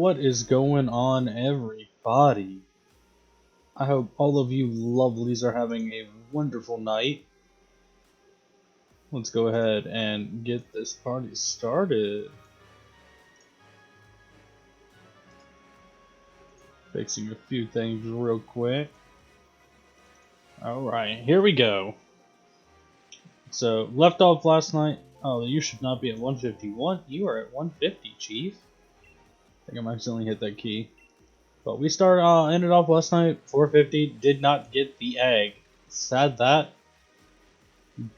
What is going on, everybody? I hope all of you lovelies are having a wonderful night. Let's go ahead and get this party started. Fixing a few things real quick. Alright, here we go. So, left off last night. Oh, you should not be at 151. You are at 150, Chief. I think I might accidentally hit that key. But we ended off last night, 450. Did not get the egg. Sad that.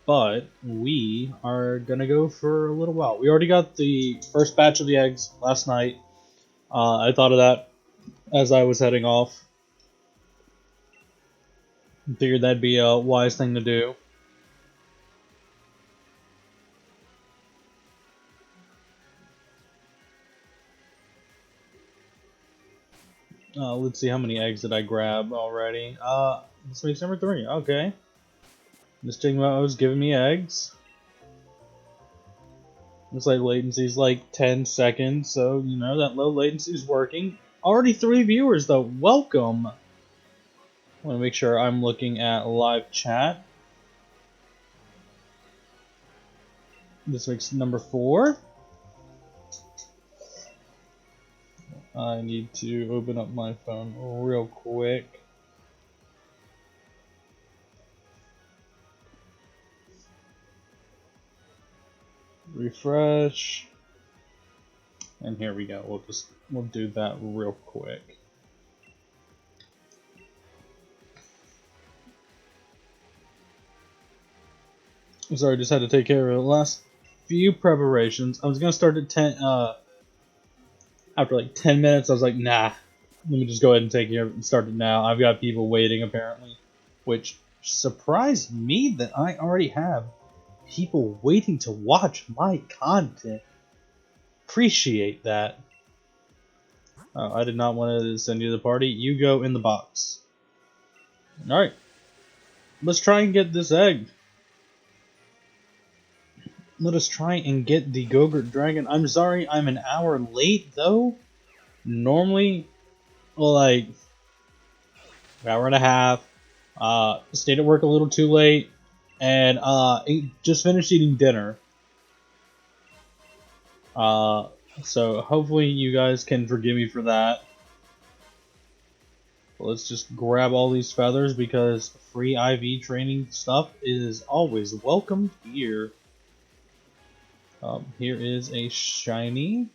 But we are gonna go for a little while. We already got the first batch of the eggs last night. I thought of that as I was heading off. Figured that'd be a wise thing to do. Let's see, how many eggs did I grab already? This makes number 3. Okay. This Jangmo-o is giving me eggs. Looks like latency's like 10 seconds, so you know that low latency is working. Already 3 viewers though. Welcome. I want to make sure I'm looking at live chat. This makes number 4. I need to open up my phone real quick. Refresh. And here we go. We'll do that real quick. Sorry, just had to take care of the last few preparations. I was gonna start at 10. After like 10 minutes, I was like, nah. Let me just go ahead and take care of it and start it now. I've got people waiting apparently, which surprised me that I already have people waiting to watch my content. Appreciate that. Oh, I did not want to send you to the party. You go in the box. Alright. Let's try and get this egg. Let us try and get the Go-Gurt Dragon. I'm sorry I'm an hour late, though. Normally, like, an hour and a half. Stayed at work a little too late. And, just finished eating dinner. So hopefully you guys can forgive me for that. But let's just grab all these feathers because free IV training stuff is always welcome here. Here is a shiny.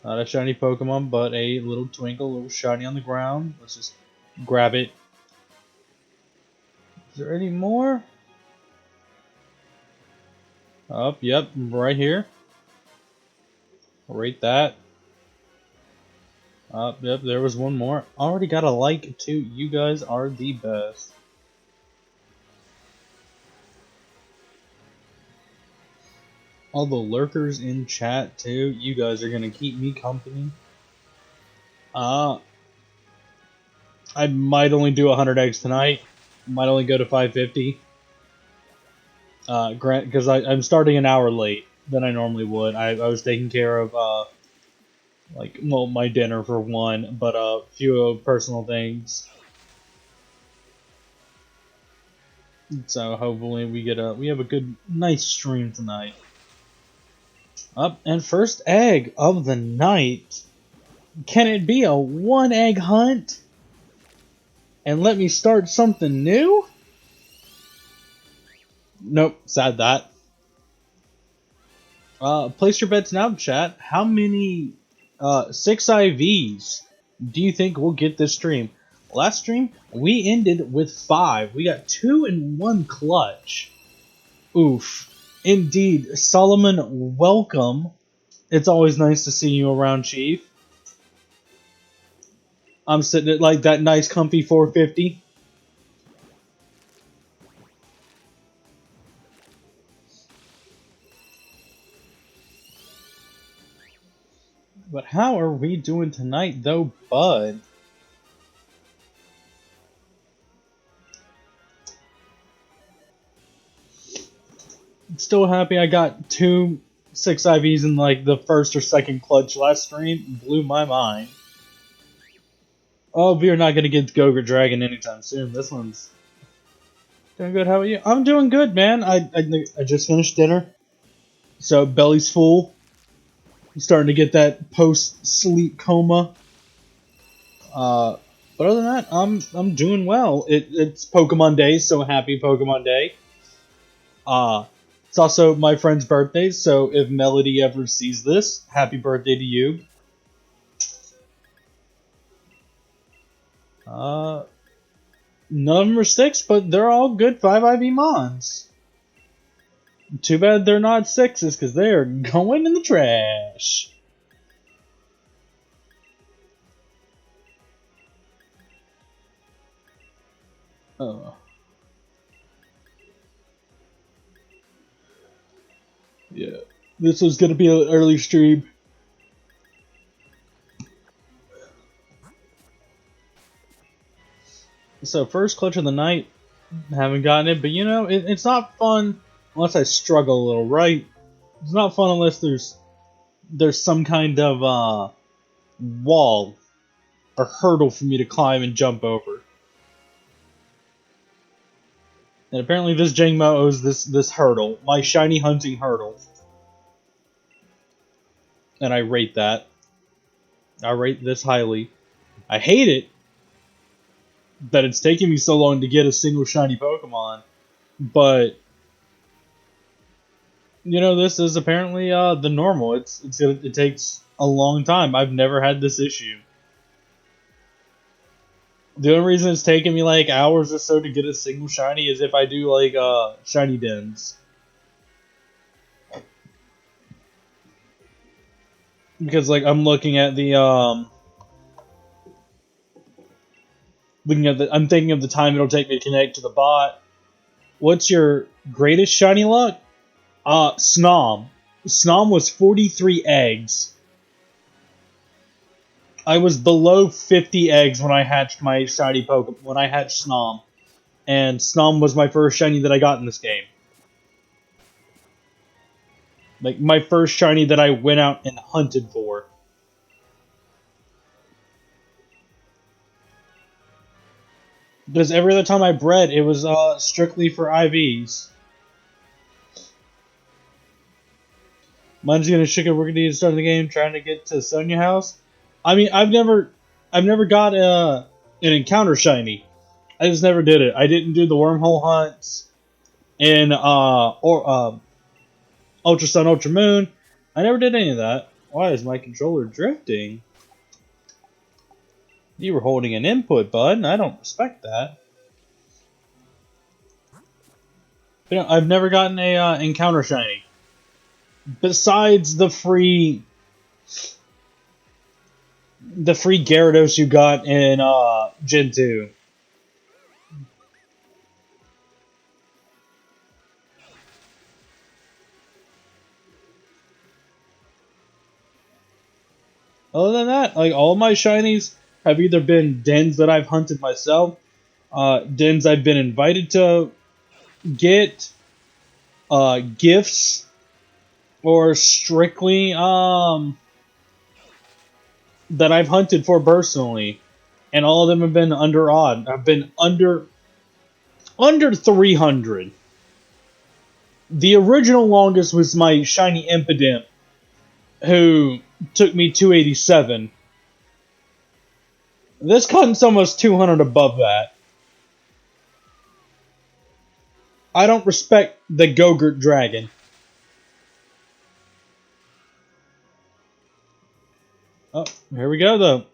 Not a shiny Pokemon, but a little twinkle, a little shiny on the ground. Let's just grab it. Is there any more? Yep, right here. I'll rate that. Yep, there was one more. Already got a like too. You guys are the best. All the lurkers in chat too. You guys are gonna keep me company. I might only do 100 eggs tonight. Might only go to 550. Grant, because I'm starting an hour late than I normally would. I was taking care of my dinner for one, but a few personal things. So hopefully we have a good, nice stream tonight. And first egg of the night. Can it be a 1-egg hunt? And let me start something new? Nope, sad that. Place your bets now, chat. How many 6 IVs do you think we'll get this stream? Last stream, we ended with 5. We got 2 in 1 clutch. Oof. Indeed. Solomon, welcome. It's always nice to see you around, Chief. I'm sitting at like that nice comfy 450. But how are we doing tonight, though, bud? Still happy I got 2 6 IVs in like the first or second clutch last stream blew my mind. Oh, we are not gonna get Gogurt Dragon anytime soon. This one's doing good. How are you? I'm doing good, man. I just finished dinner, so belly's full. I'm starting to get that post sleep coma. Uh, but other than that, I'm doing well. It's Pokemon Day, so happy Pokemon Day. Uh, it's also my friend's birthday, so if Melody ever sees this, happy birthday to you. Uh, None of them are 6, but they're all good 5 IV Mons. Too bad they're not 6s, because they are going in the trash. Oh. Yeah. This was going to be an early stream. So, first clutch of the night. Haven't gotten it, but you know, it's not fun unless I struggle a little, right? It's not fun unless there's some kind of wall or hurdle for me to climb and jump over. And apparently this Jangmo-o is this hurdle, my shiny hunting hurdle. And I rate that. I rate this highly. I hate it that it's taking me so long to get a single shiny Pokemon, but you know, this is apparently the normal. It takes a long time. I've never had this issue. The only reason it's taking me like hours or so to get a single shiny is if I do like shiny dens. Because like I'm looking at the I'm thinking of the time it'll take me to connect to the bot. What's your greatest shiny luck? Snom. Snom was 43 eggs. I was below 50 eggs when I hatched my shiny Pokemon, when I hatched Snom. And Snom was my first shiny that I got in this game. Like, my first shiny that I went out and hunted for. Because every other time I bred, it was strictly for IVs. Mine's gonna shake it. We're gonna start the game trying to get to Sonia House. I mean, I've never got an encounter shiny. I just never did it. I didn't do the wormhole hunts in Ultra Sun, Ultra Moon. I never did any of that. Why is my controller drifting? You were holding an input button. I don't respect that. But no, I've never gotten a encounter shiny. Besides the free Gyarados you got in Gen 2. Other than that, like all my shinies have either been dens that I've hunted myself, dens I've been invited to get, gifts, or strictly that I've hunted for personally, and all of them have been under odd. I've been under 300. The original longest was my shiny Impidimp, who took me 287. This cunt's almost 200 above that. I don't respect the Gogurt Dragon. Oh, here we go though.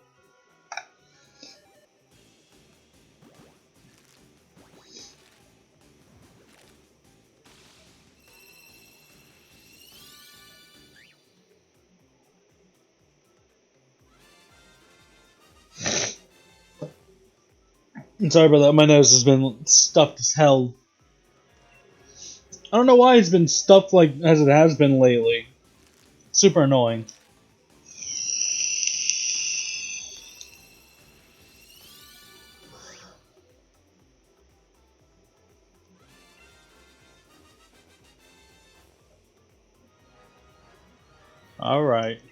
I'm sorry about that. My nose has been stuffed as hell. I don't know why it's been stuffed like as it has been lately. Super annoying. Alright.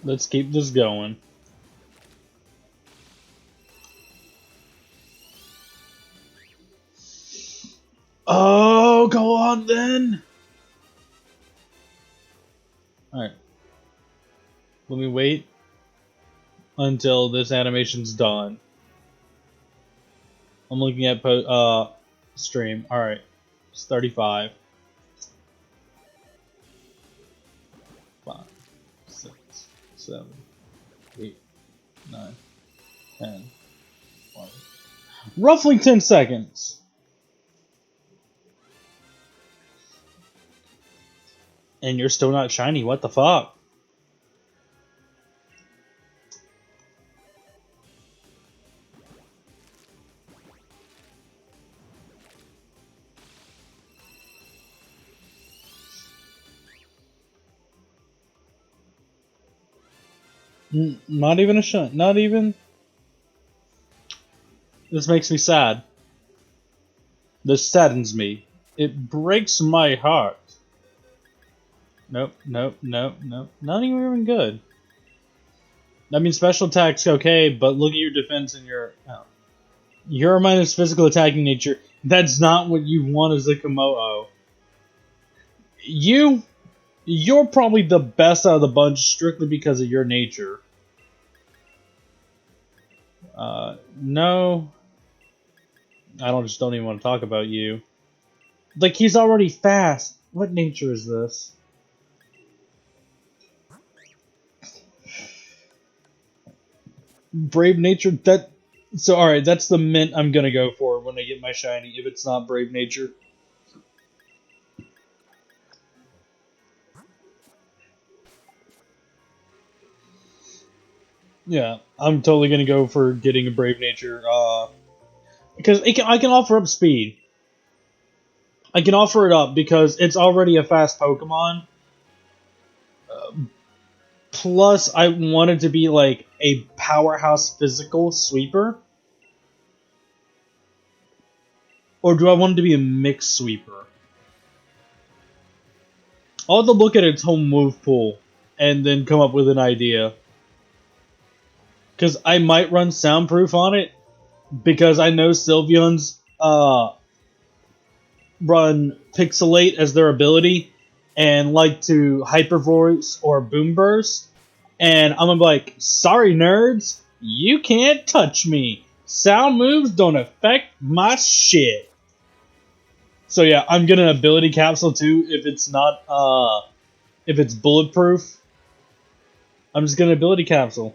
Let's keep this going. Oh, go on then! Alright. Let me wait until this animation's done. I'm looking at stream. Alright. It's 35. 5, 6, 7, 8, 9, 10, 11. Roughly 10 seconds. And you're still not shiny. What the fuck? Not even a shot. Not even. This makes me sad. This saddens me. It breaks my heart. Nope, nope, nope, nope. Not even good. I mean, special attack's okay, but look at your defense and your... Oh. Your minus physical attacking nature. That's not what you want as a Jangmo-o. You're probably the best out of the bunch strictly because of your nature. No. I just don't even want to talk about you. Like, he's already fast. What nature is this? Brave nature? So, alright, that's the mint I'm gonna go for when I get my shiny, if it's not brave nature. Yeah, I'm totally gonna go for getting a brave nature, because I can offer up speed. I can offer it up because it's already a fast Pokemon. Plus, I want it to be like a powerhouse physical sweeper. Or do I want it to be a mixed sweeper? I'll have to look at its home move pool and then come up with an idea. Because I might run Soundproof on it. Because I know Sylveon's run Pixelate as their ability. And like to Hyper Voice or Boom Burst. And I'm gonna be like, sorry nerds, you can't touch me. Sound moves don't affect my shit. So yeah, I'm getting an ability capsule too if it's not if it's bulletproof. I'm just getting an ability capsule.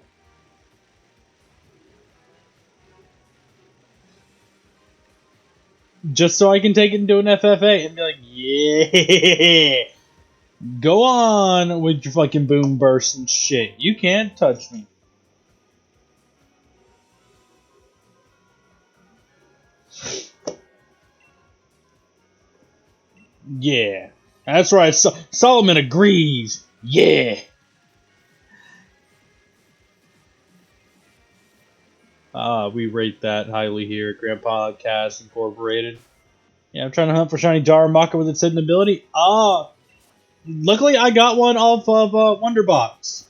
Just so I can take it into an FFA and be like, yeah, go on with your fucking boom burst and shit. You can't touch me. Yeah, that's right. Solomon agrees. Yeah. We rate that highly here at Grandpa Cast Incorporated. Yeah, I'm trying to hunt for shiny Darumaka with its hidden ability. Luckily I got one off of Wonderbox.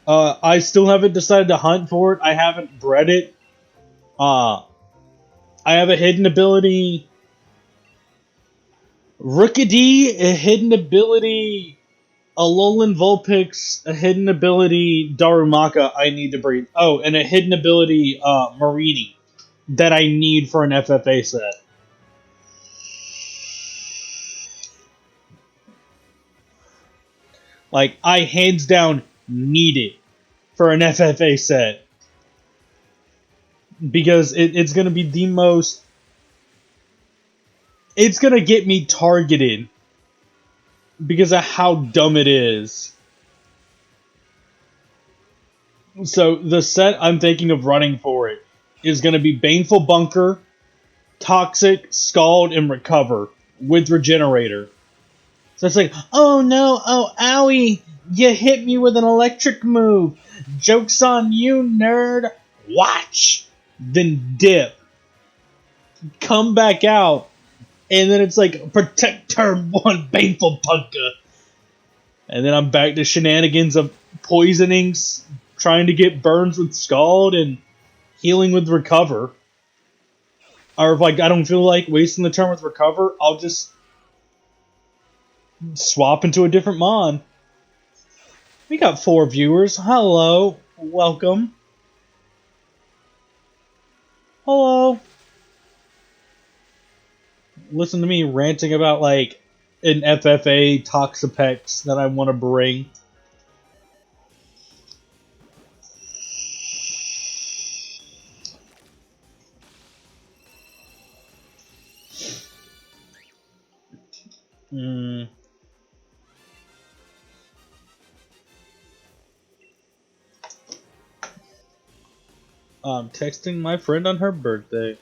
I still haven't decided to hunt for it. I haven't bred it. I have a hidden ability Rookidee, a hidden ability Alolan Vulpix, a hidden ability Darumaka I need to breed. Oh, and a hidden ability Marini that I need for an FFA set. Like, I hands down need it for an FFA set. Because it's going to be the most... It's going to get me targeted because of how dumb it is. So, the set I'm thinking of running for it is going to be Baneful Bunker, Toxic, Scald, and Recover with Regenerator. So it's like, oh no, oh owie, you hit me with an electric move. Joke's on you, nerd. Watch. Then dip. Come back out And then it's like, protect turn 1, Baneful Punka. And then I'm back to shenanigans of poisonings, trying to get burns with Scald, and healing with Recover. Or if like I don't feel like wasting the turn with Recover, I'll just swap into a different Mon. We got 4 viewers. Hello. Welcome. Hello. Listen to me ranting about like an FFA Toxapex that I want to bring. Hmm. I'm texting my friend on her birthday.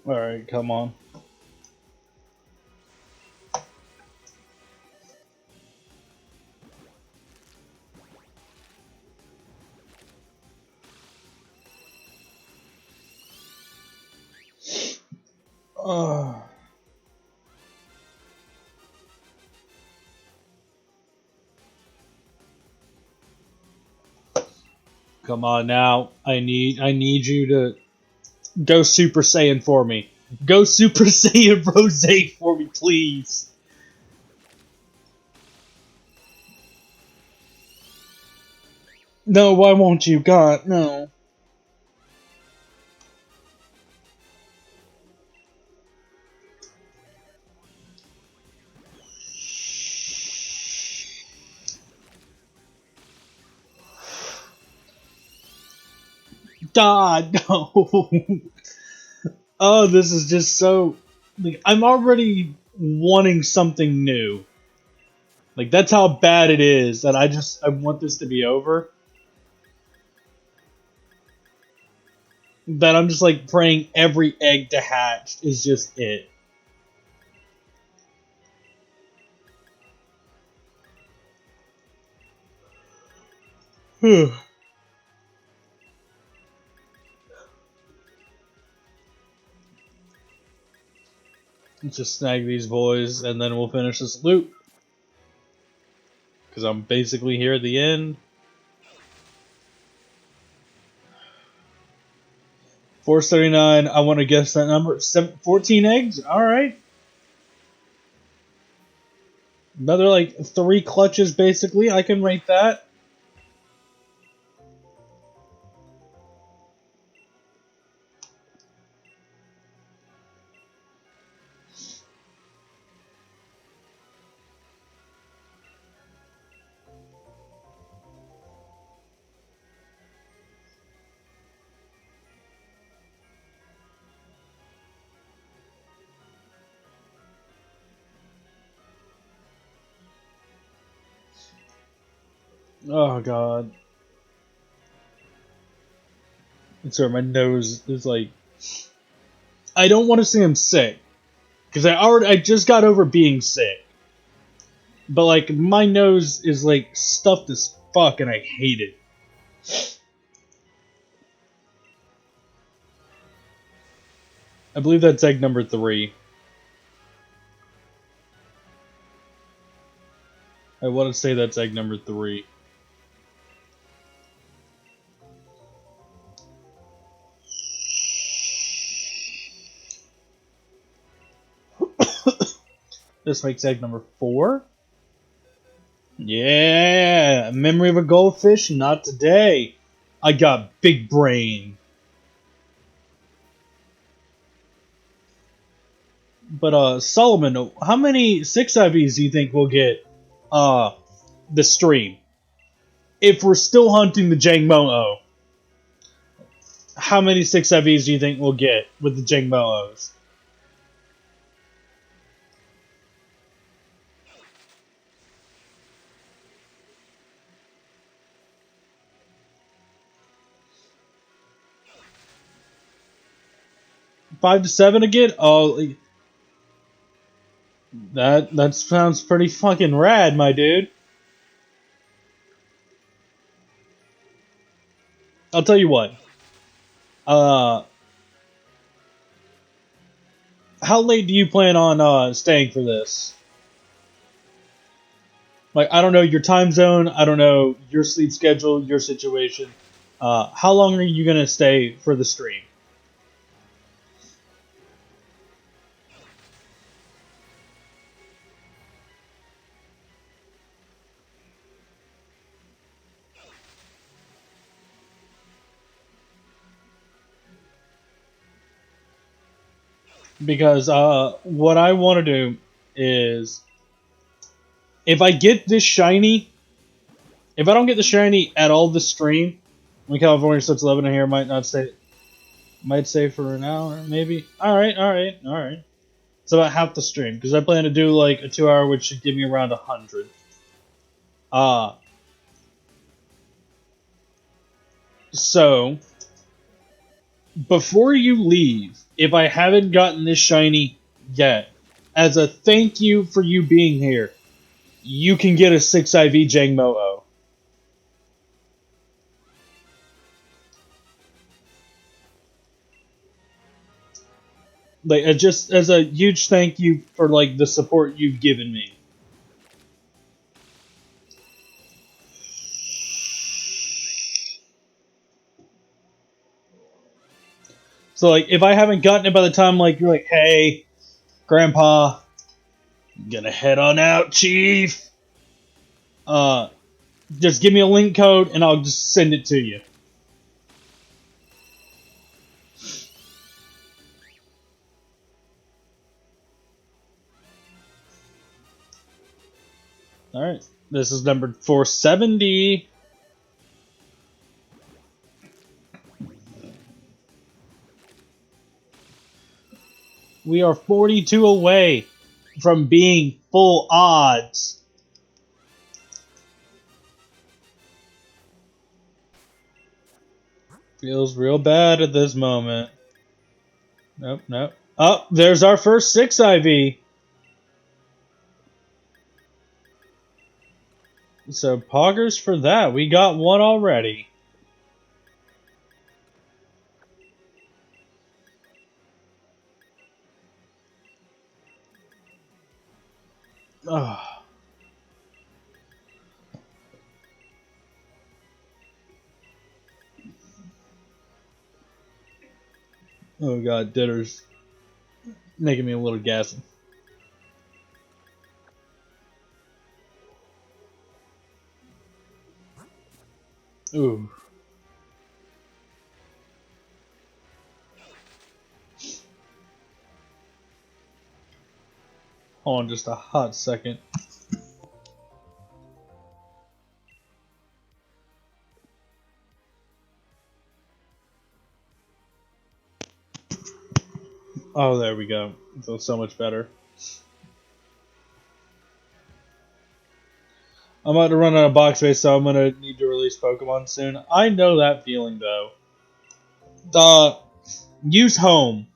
Alright, come on. Oh. Come on now. I need you to go Super Saiyan for me. Go Super Saiyan Rose for me, please. No, why won't you? God, no. God, no. Oh, this is just so. Like, I'm already wanting something new. Like, that's how bad it is that I want this to be over. That I'm just like praying every egg to hatch is just it. Let's just snag these boys and then we'll finish this loop. Because I'm basically here at the end. 479, I want to guess that number. 14 eggs? Alright. Another like 3 clutches basically. I can rate that. Oh god. And sorry, my nose is like. I don't want to see him sick. Because I just got over being sick. But like my nose is like stuffed as fuck and I hate it. I believe that's egg number 3. I want to say that's egg number 3. This makes egg number 4. Yeah, memory of a goldfish? Not today. I got big brain. But Solomon, how many 6IVs do you think we'll get the stream? If we're still hunting the Jangmo-o, how many 6IVs do you think we'll get with the Jangmo-os? Five to seven again? Oh, That sounds pretty fucking rad, my dude. I'll tell you what. Uh, how late do you plan on staying for this? Like, I don't know your time zone. I don't know your sleep schedule, your situation. How long are you gonna stay for the stream? Because what I want to do is, if I get this shiny, if I don't get the shiny at all this stream, when California starts 11 in here, might stay for an hour, maybe. All right, all right, all right. It's about half the stream because I plan to do like a 2 hour, which should give me around 100. Uh so before you leave, if I haven't gotten this shiny yet, as a thank you for you being here, you can get a 6 IV Jangmo-o. Like, just as a huge thank you for like the support you've given me. So like, if I haven't gotten it by the time like you're like, hey, Grandpa, I'm gonna head on out, Chief. Uh, just give me a link code and I'll just send it to you. All right, this is number 470. We are 42 away from being full odds. Feels real bad at this moment. Nope, nope. Oh, there's our first 6 IV. So poggers for that. We got one already. Oh, oh god, dinner's making me a little gassy. Ooh. Hold on just a hot second. Oh, there we go. It feels so much better. I'm about to run out of box space, so I'm gonna need to release Pokemon soon. I know that feeling though. Use home.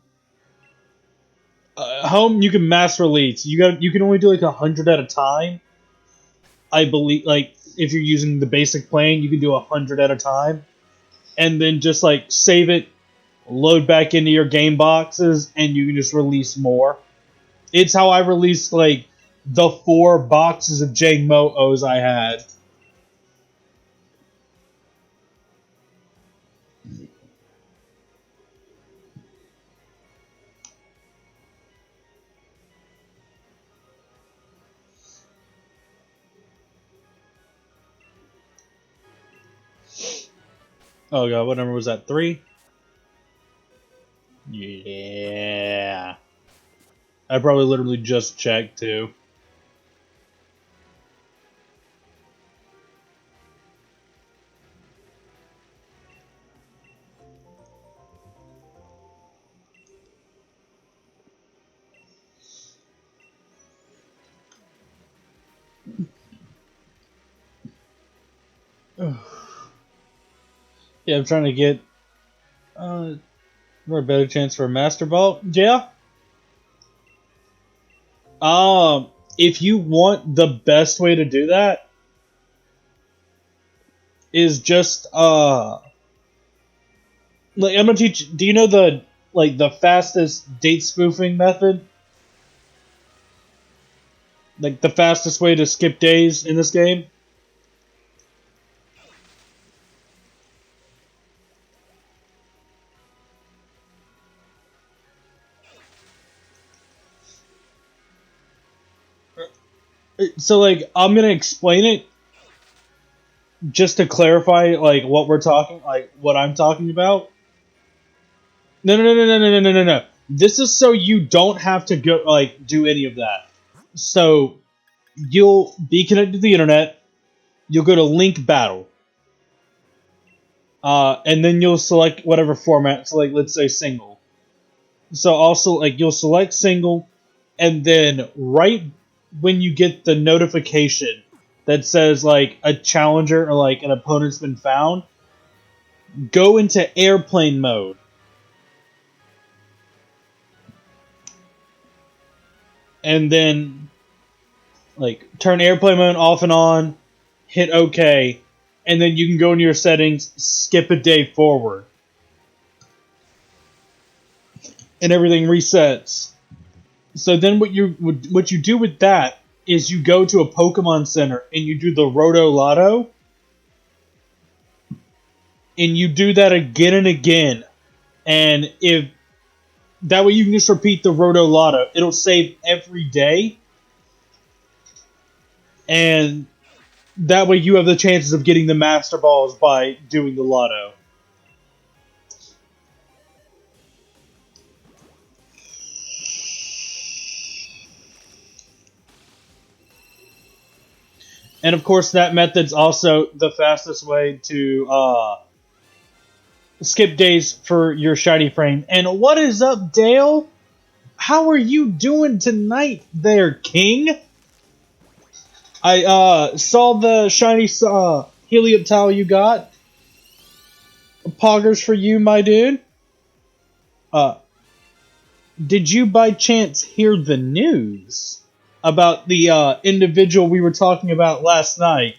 Home, you can mass release. You can only do like 100 at a time. I believe, like, if you're using the basic plane, you can do 100 at a time, and then just like save it, load back into your game boxes, and you can just release more. It's how I released like the 4 boxes of Jangmo-os I had. Oh god, what number was that? 3? Yeah. I probably literally just checked too. Yeah, I'm trying to get for a better chance for a Master Ball. Yeah. If you want, the best way to do that is just like I'm gonna teach. Do you know the fastest date spoofing method? Like the fastest way to skip days in this game? So like I'm gonna explain it just to clarify like what we're talking, like what I'm talking about. No, no, no, no, no, no, no, no, no. This is so you don't have to go like do any of that. So you'll be connected to the internet. You'll go to link battle, and then you'll select whatever format. So like let's say single. So also like you'll select single, and then right when you get the notification that says like a challenger or like an opponent's been found, go into airplane mode, and then like turn airplane mode off and on, hit OK, and then you can go into your settings, skip a day forward, and everything resets. So then what you do with that is you go to a Pokemon Center and you do the Roto Lotto, and you do that again and again. And if that way you can just repeat the Roto Lotto, it'll save every day, and that way you have the chances of getting the Master Balls by doing the Lotto. And of course, that method's also the fastest way to skip days for your shiny frame. And what is up, Dale? How are you doing tonight there, King? I saw the shiny Helioptile you got. Poggers for you, my dude. Uh, did you by chance hear the news about the individual we were talking about last night?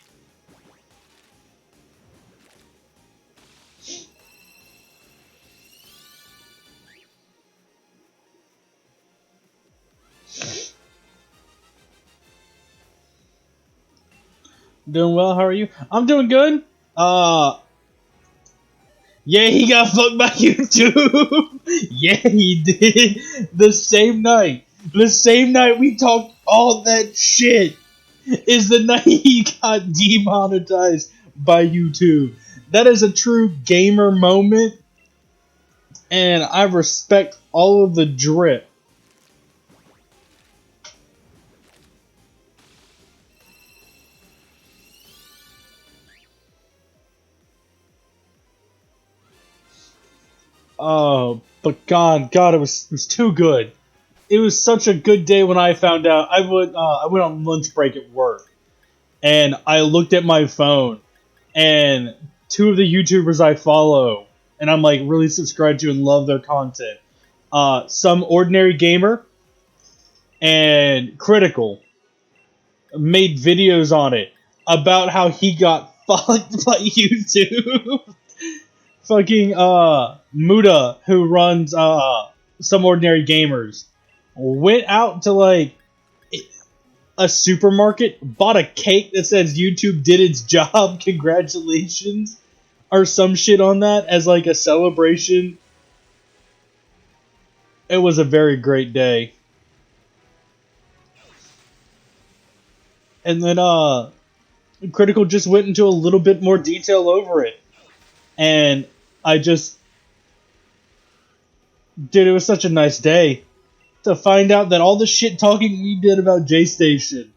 Doing well, how are you? I'm doing good. Yeah, he got fucked by YouTube. Yeah, he did. The same night. The same night we talked all that shit is the night he got demonetized by YouTube. That is a true gamer moment, and I respect all of the drip. Oh, but God, it was too good. It was such a good day when I found out. I went on lunch break at work, and I looked at my phone, and two of the YouTubers I follow, and I'm like really subscribed to and love their content. Some ordinary gamer and Critical made videos on it about how he got fucked by YouTube. Fucking Muda, who runs Some Ordinary Gamers, went out to like a supermarket, bought a cake that says YouTube did its job, congratulations, or some shit on that as like a celebration. It was a very great day. And then Critical just went into a little bit more detail over it. And I just dude, it was such a nice day to find out that all the shit talking we did about J Station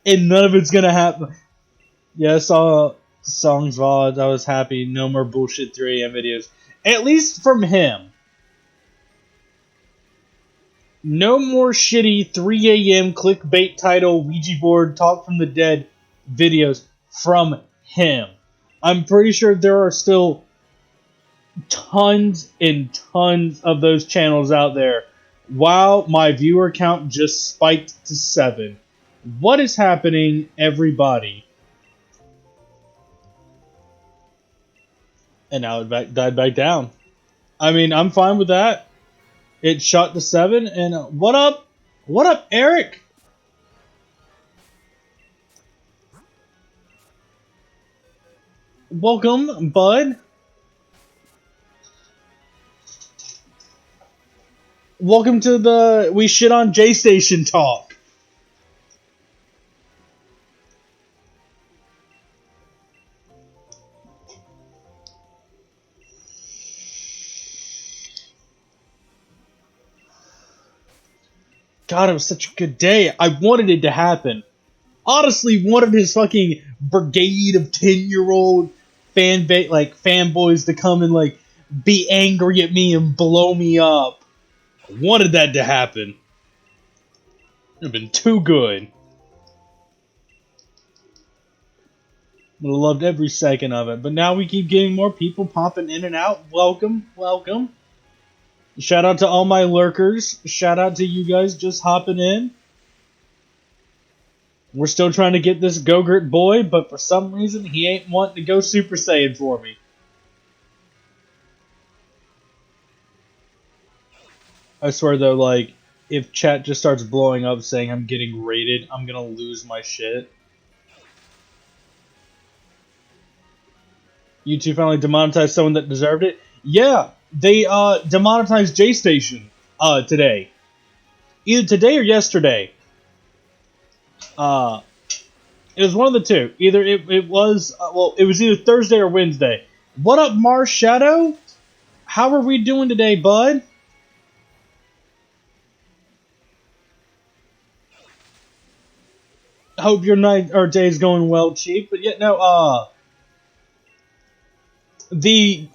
and none of it's gonna happen. Yeah, I saw songs VODs. I was happy. No more bullshit 3 a.m. videos. At least from him. No more shitty 3 a.m. clickbait title, Ouija board, talk from the dead videos from him. I'm pretty sure there are still tons and tons of those channels out there Wow, my viewer count just spiked to 7. What is happening, everybody? And now it died back down. I mean, I'm fine with that. It shot to 7, and what up? What up, Eric? Welcome, bud. Welcome to the We Shit on J Station talk. God, it was such a good day. I wanted it to happen. Honestly, wanted his fucking brigade of 10-year-old fanboys to come and like be angry at me and blow me up. I wanted that to happen. It would have been too good. I loved every second of it. But now we keep getting more people popping in and out. Welcome, welcome. Shout out to all my lurkers. Shout out to you guys just hopping in. We're still trying to get this Go-Gurt boy, but for some reason he ain't wanting to go Super Saiyan for me. I swear though, like, if chat just starts blowing up saying I'm getting raided, I'm gonna lose my shit. YouTube finally demonetized someone that deserved it. Yeah, they demonetized J Station today. Either today or yesterday. It was one of the two. Either it was it was either Thursday or Wednesday. What up, Mars Shadow? How are we doing today, bud? Hope your night or day is going well, Chief. But yet no, the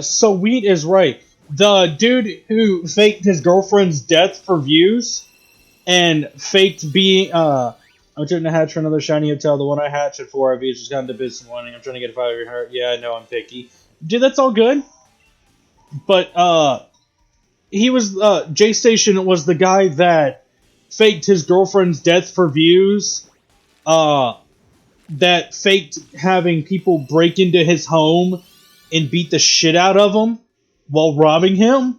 so Wheat is right. The dude who faked his girlfriend's death for views and faked being I'm trying to hatch for another shiny hotel. The one I hatched at 4 IV just got into business morning. I'm trying to get a 5 every heart. Yeah, I know I'm picky. Dude, that's all good. But he was J Station was the guy that faked his girlfriend's death for views. That faked having people break into his home and beat the shit out of him while robbing him.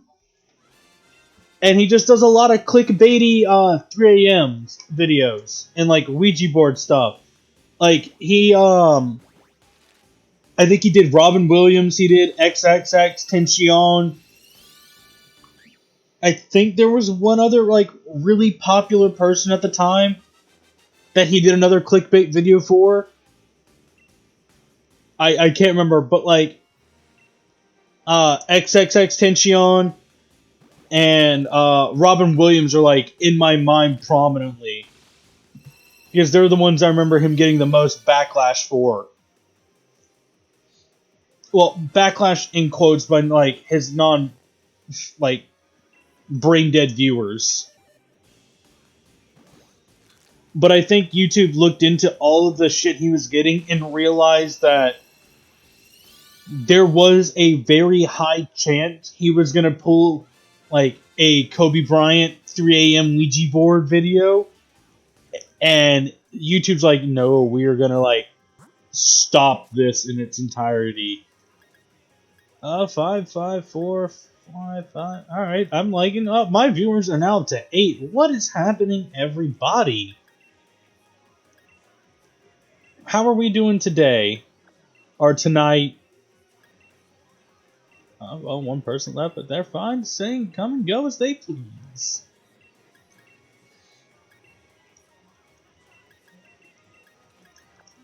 And he just does a lot of clickbaity 3 a.m. videos and like Ouija board stuff. Like I think he did Robin Williams, he did XXX Tension. I think there was one other like really popular person at the time that he did another clickbait video for. I can't remember, but like XXX Tension and Robin Williams are like in my mind prominently because they're the ones I remember him getting the most backlash for. Well, backlash in quotes by like his non like brain dead viewers. But I think YouTube looked into all of the shit he was getting and realized that there was a very high chance he was gonna pull like a Kobe Bryant 3 a.m. Ouija board video, and YouTube's like, no, we are gonna like stop this in its entirety. 55455. All right, I'm liking up. My viewers are now up to 8. What is happening, everybody? How are we doing today or tonight? Well, one person left, but they're fine. Saying come and go as they please.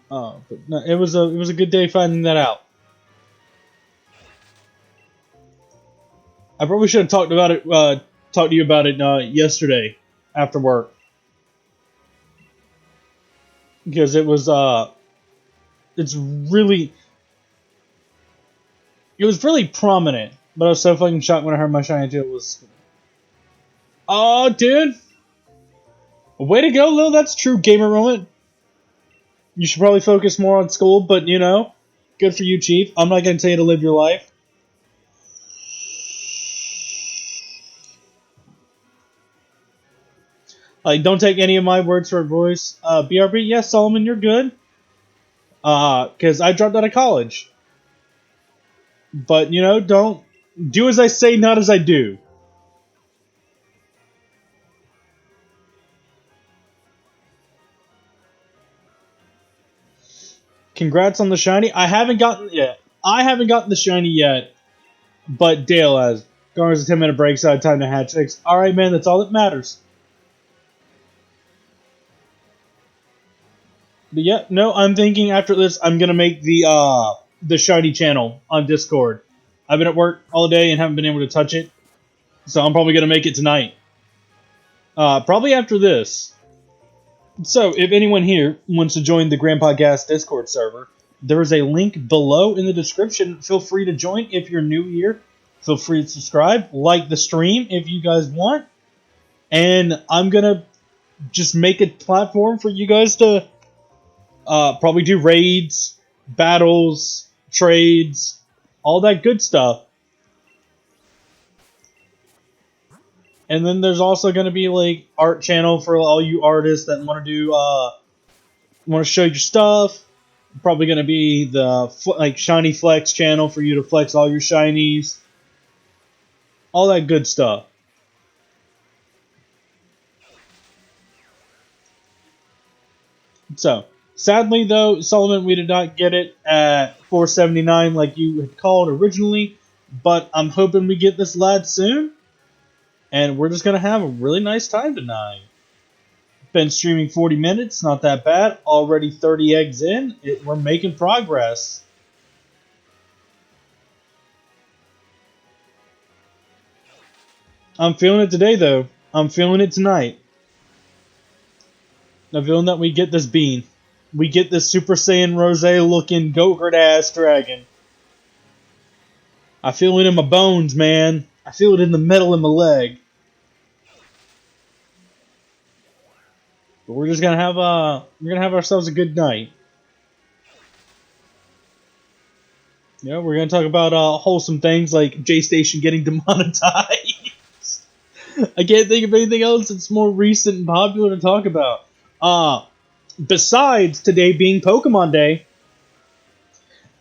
But no, it was a good day finding that out. I probably should have talked about it. Talked to you about it yesterday after work because it was it's really it was really prominent. But I was so fucking shocked when I heard my shiny tail was. Oh, dude! Way to go, Lil. That's true gamer moment. You should probably focus more on school, but you know, good for you, Chief. I'm not gonna tell you to live your life. Like, don't take any of my words for voice. BRB, yes, Solomon, you're good. Because I dropped out of college. But, you know, don't do as I say, not as I do. Congrats on the shiny. I haven't gotten the shiny yet, but Dale has. Garner's a 10-minute break, so I had time to hatch eggs. Alright, man, that's all that matters. But yeah, no, I'm thinking after this, I'm gonna make the shiny channel on Discord. I've been at work all day and haven't been able to touch it, so I'm probably gonna make it tonight. Probably after this. So, if anyone here wants to join the Grand Podcast Discord server, there is a link below in the description. Feel free to join if you're new here. Feel free to subscribe, like the stream if you guys want. And I'm going to just make a platform for you guys to probably do raids, battles, trades, all that good stuff. And then there's also going to be like art channel for all you artists that want to do want to show your stuff. Probably going to be the like shiny flex channel for you to flex all your shinies. All that good stuff. So, sadly though, Solomon, we did not get it at 479 like you had called originally, but I'm hoping we get this lad soon, and we're just going to have a really nice time tonight. Been streaming 40 minutes, not that bad. Already 30 eggs in. We're making progress. I'm feeling it today, though. I'm feeling it tonight. I'm feeling that we get this bean. We get this Super Saiyan Rose looking goat ass dragon. I feel it in my bones, man. I feel it in the metal in my leg. But we're just gonna have ourselves a good night. Yeah, we're gonna talk about wholesome things like J Station getting demonetized. I can't think of anything else that's more recent and popular to talk about. Besides today being Pokemon Day,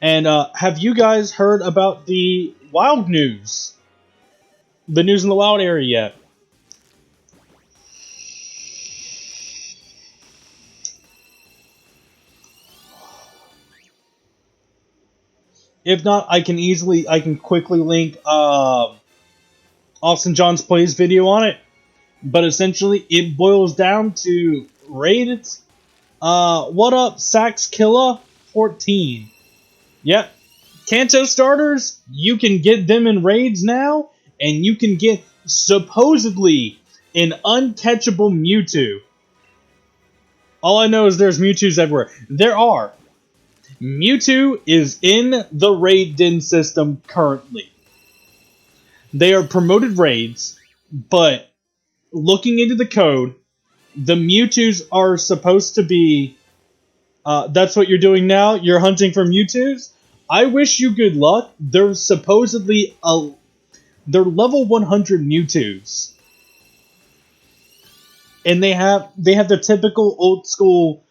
and have you guys heard about the wild news? The news in the wild area yet? If not, I can quickly link Austin John's plays video on it. But essentially, it boils down to raids. What up, Saxkilla 14? Yep, Kanto starters, you can get them in raids now, and you can get supposedly an uncatchable Mewtwo. All I know is there's Mewtwo's everywhere. There are. Mewtwo is in the raid den system currently. They are promoted raids, but looking into the code, the Mewtwo's are supposed to be... that's what you're doing now? You're hunting for Mewtwo's? I wish you good luck. They're supposedly... they're level 100 Mewtwo's. And they have the typical old school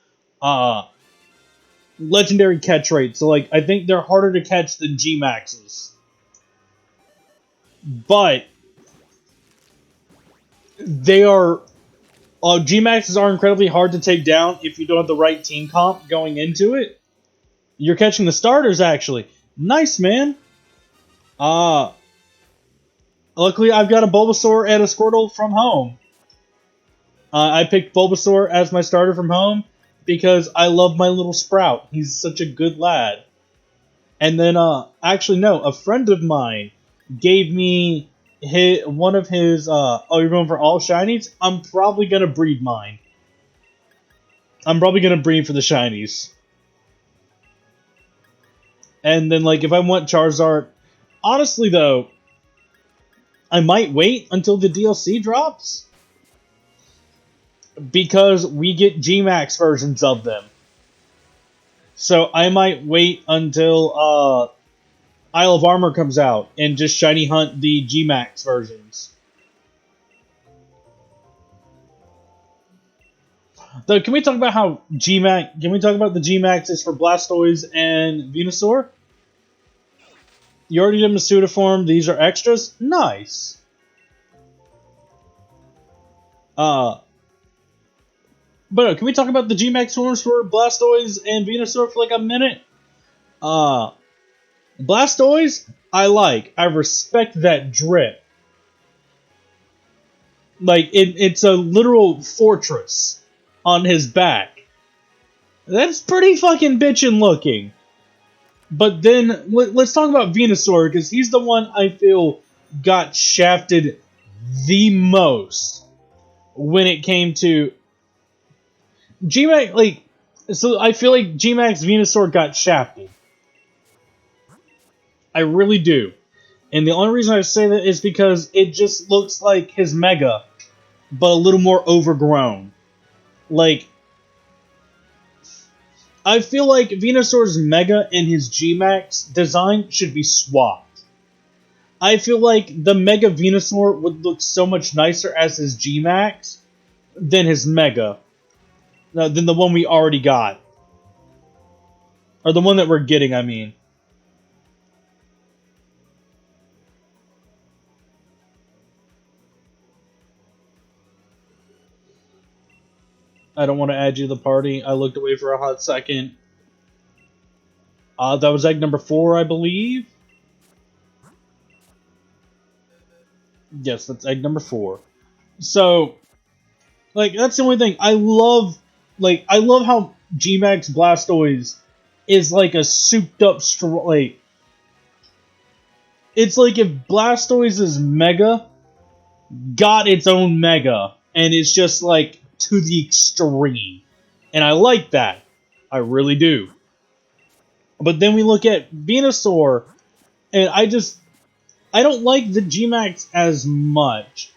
legendary catch rate. So like I think they're harder to catch than G Maxes. But they are G Maxes are incredibly hard to take down if you don't have the right team comp going into it. You're catching the starters actually. Nice, man. Luckily I've got a Bulbasaur and a Squirtle from home. I picked Bulbasaur as my starter from home because I love my little Sprout. He's such a good lad. And then, actually, no, a friend of mine gave me one of his, oh, you're going for all shinies? I'm probably going to breed mine. I'm probably going to breed for the shinies. And then, like, if I want Charizard, honestly, though, I might wait until the DLC drops. Because we get G-Max versions of them. So I might wait until Isle of Armor comes out and just shiny hunt the G-Max versions. Though, can we talk about how Gmax? Can we talk about the Gmaxes for Blastoise and Venusaur? You already did Masuda These are extras. Nice. Uh, but no, can we talk about the Gmax forms for Blastoise and Venusaur for like a minute? Uh, Blastoise, I like. I respect that drip. Like it's a literal fortress on his back. That's pretty fucking bitchin' looking. But then let's talk about Venusaur because he's the one I feel got shafted the most when it came to Gmax. Like, so I feel like Gmax Venusaur got shafted. I really do. And the only reason I say that is because it just looks like his Mega, but a little more overgrown. Like, I feel like Venusaur's Mega and his Gmax design should be swapped. I feel like the Mega Venusaur would look so much nicer as his Gmax than his Mega. Than the one we already got. Or the one that we're getting, I mean. I don't want to add you to the party. I looked away for a hot second. That was egg number 4, I believe. Yes, that's egg number 4. So, like, that's the only thing. I love how Gmax Blastoise is like a souped up like, it's like if Blastoise's Mega got its own Mega, and it's just like to the extreme. And I like that. I really do. But then we look at Venusaur, and I don't like the Gmax as much.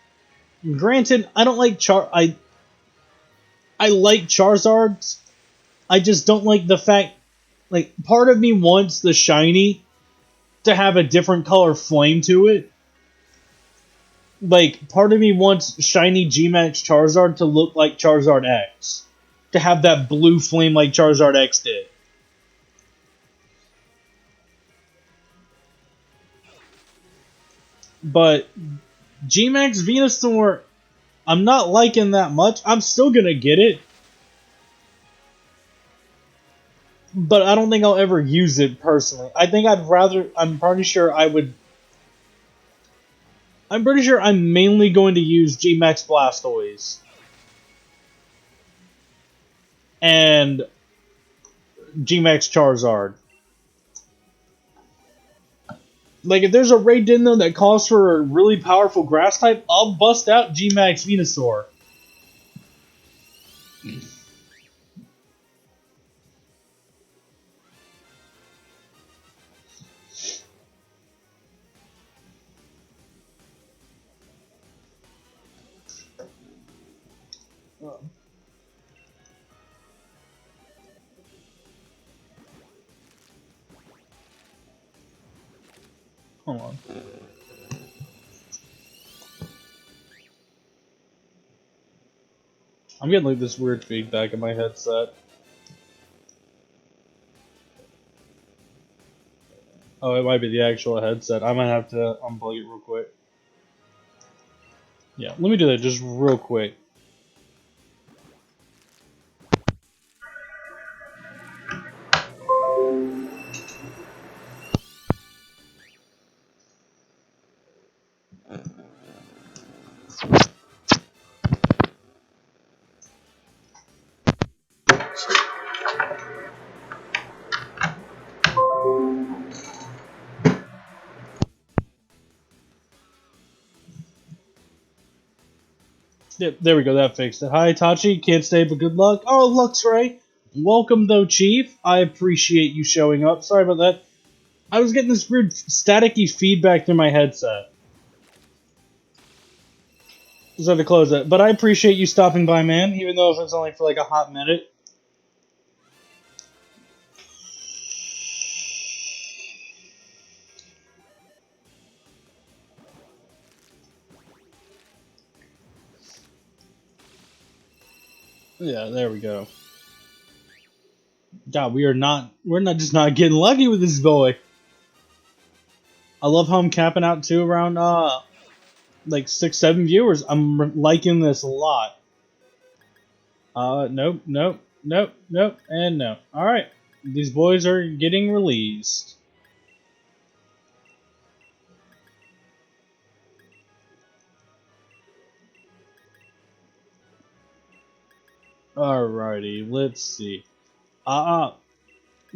Granted, I don't like I like Charizard's. I just don't like the fact, like, part of me wants the shiny to have a different color flame to it. Like, part of me wants shiny Gmax Charizard to look like Charizard X. To have that blue flame like Charizard X did. But Gmax Venusaur, I'm not liking that much. I'm still gonna get it. But I don't think I'll ever use it personally. I think I'd rather. I'm pretty sure I would. I'm pretty sure I'm mainly going to use Gmax Blastoise. And Gmax Charizard. Like, if there's a raid in there that calls for a really powerful grass type, I'll bust out Gmax Venusaur. Hold on. I'm getting like this weird feedback in my headset. Oh, it might be the actual headset. I might have to unplug it real quick. Yeah, let me do that just real quick. Yep, there we go. That fixed it. Hi, Tachi. Can't stay, but good luck. Oh, Luxray. Welcome, though, Chief. I appreciate you showing up. Sorry about that. I was getting this weird staticky feedback through my headset. Just had to close it. But I appreciate you stopping by, man, even though if it's only for like a hot minute. Yeah, there we go. God, we're not just not getting lucky with this boy. I love how I'm capping out to around like 6, 7 viewers. I'm liking this a lot. Nope, nope, nope, nope, and no. All right, these boys are getting released. Alrighty, let's see. Uh,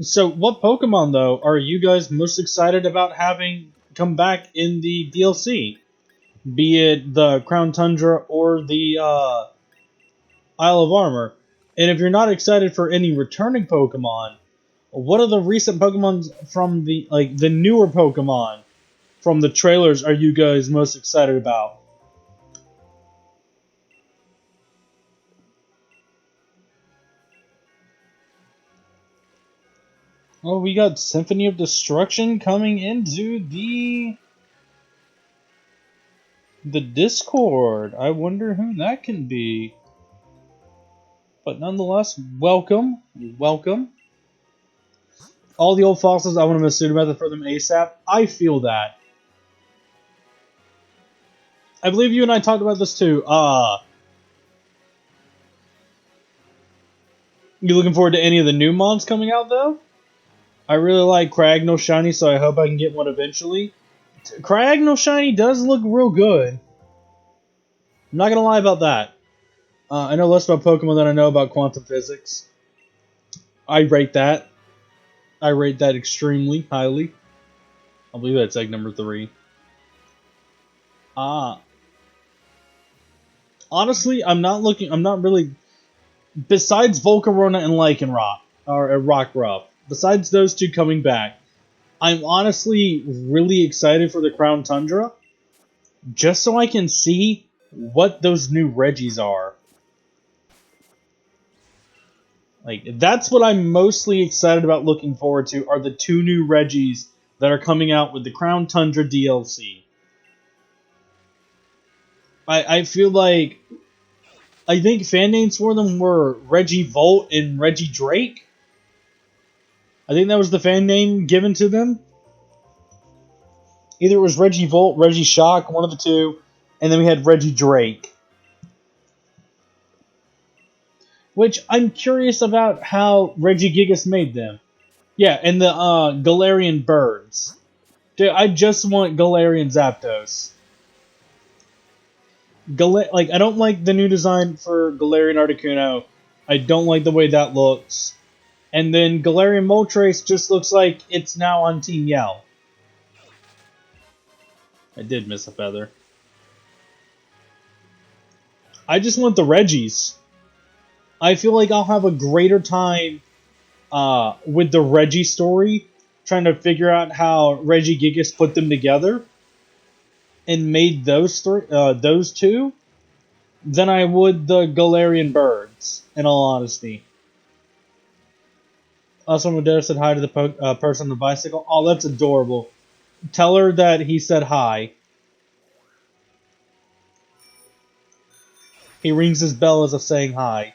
so what Pokemon though are you guys most excited about having come back in the DLC? Be it the Crown Tundra or the Isle of Armor. And if you're not excited for any returning Pokemon, what are the recent Pokemon from the newer Pokemon from the trailers are you guys most excited about? Oh, we got Symphony of Destruction coming into the Discord. I wonder who that can be. But nonetheless, welcome, welcome. All the old fossils, I want to miss Method for them ASAP. I feel that. I believe you and I talked about this too. You looking forward to any of the new mons coming out though? I really like Cragno Shiny, so I hope I can get one eventually. Cragno Shiny does look real good. I'm not gonna lie about that. I know less about Pokemon than I know about quantum physics. I rate that. I rate that extremely highly. I believe that's egg number 3. Ah, honestly, I'm not looking. I'm not really. Besides Volcarona and Lycanroc or Rockruff, besides those two coming back, I'm honestly really excited for the Crown Tundra, just so I can see what those new Regis are. Like that's what I'm mostly excited about. Looking forward to are the 2 new Regis that are coming out with the Crown Tundra DLC. I feel like I think fan names for them were Reggie Volt and Reggie Drake. I think that was the fan name given to them. Either it was Reggie Volt, Reggie Shock, one of the two, and then we had Reggie Drake. Which I'm curious about how Reggie Gigas made them. Yeah, and the Galarian birds. Dude, I just want Galarian Zapdos. I don't like the new design for Galarian Articuno. I don't like the way that looks. And then Galarian Moltres just looks like it's now on Team Yell. I did miss a feather. I just want the Reggies. I feel like I'll have a greater time with the Reggie story, trying to figure out how Reggie Gigas put them together and made those two, than I would the Galarian birds. In all honesty. Also, Modero said hi to the person on the bicycle. Oh, that's adorable. Tell her that he said hi. He rings his bell as if saying hi.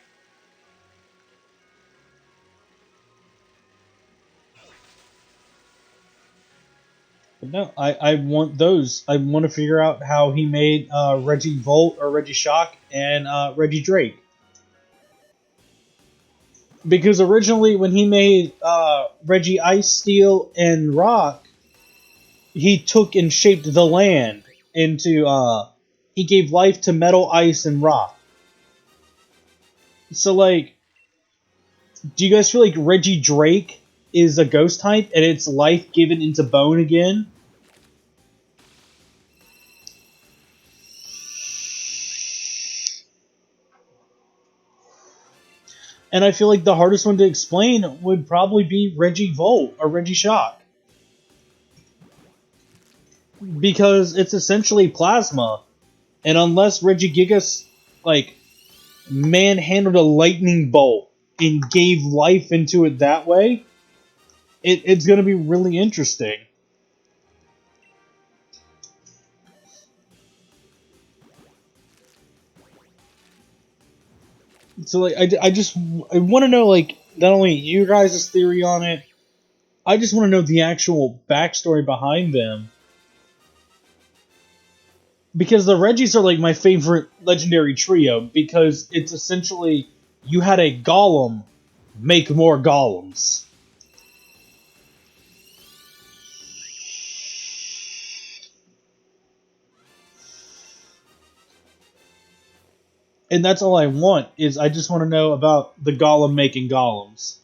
But no, I want those. I want to figure out how he made Reggie Volt or Reggie Shock and Reggie Drake. Because originally, when he made Reggie Ice, Steel, and Rock, he took and shaped the land into. He gave life to Metal, Ice, and Rock. So, like, do you guys feel like Reggie Drake is a ghost type and it's life given into bone again? And I feel like the hardest one to explain would probably be Reggie Volt or Reggie Shock. Because it's essentially plasma. And unless Reggie Gigas, like, manhandled a lightning bolt and gave life into it that way, it's going to be really interesting. So like I want to know like not only you guys' theory on it, I just want to know the actual backstory behind them because the Reggies are like my favorite legendary trio because it's essentially you had a golem make more golems. And that's all I want is I just want to know about the golem making golems.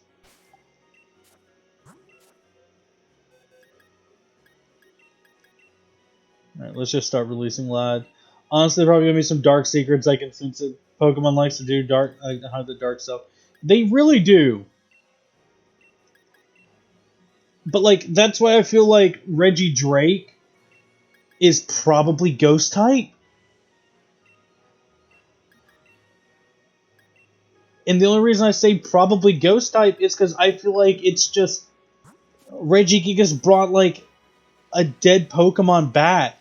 Alright, let's just start releasing lad. Honestly, probably gonna be some dark secrets I can sense it. Pokemon likes to do dark, like hide the dark stuff. They really do. But like that's why I feel like Reggie Drake is probably ghost type. And the only reason I say probably ghost type is because I feel like it's just Reggie Gigas brought like a dead Pokemon back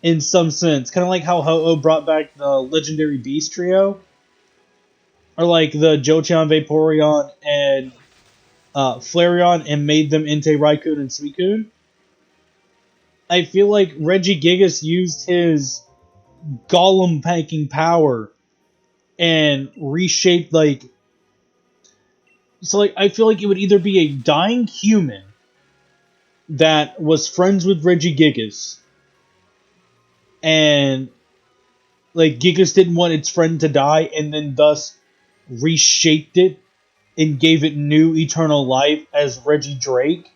in some sense. Kind of like how Ho-Oh brought back the legendary Beast Trio. Or like the Jolteon, Vaporeon, and Flareon and made them into Raikou and Suicune. I feel like Reggie Gigas used his golem packing power and reshaped like so like I feel like it would either be a dying human that was friends with Reggie Gigas and like Gigas didn't want its friend to die and then thus reshaped it and gave it new eternal life as Reggie Drake,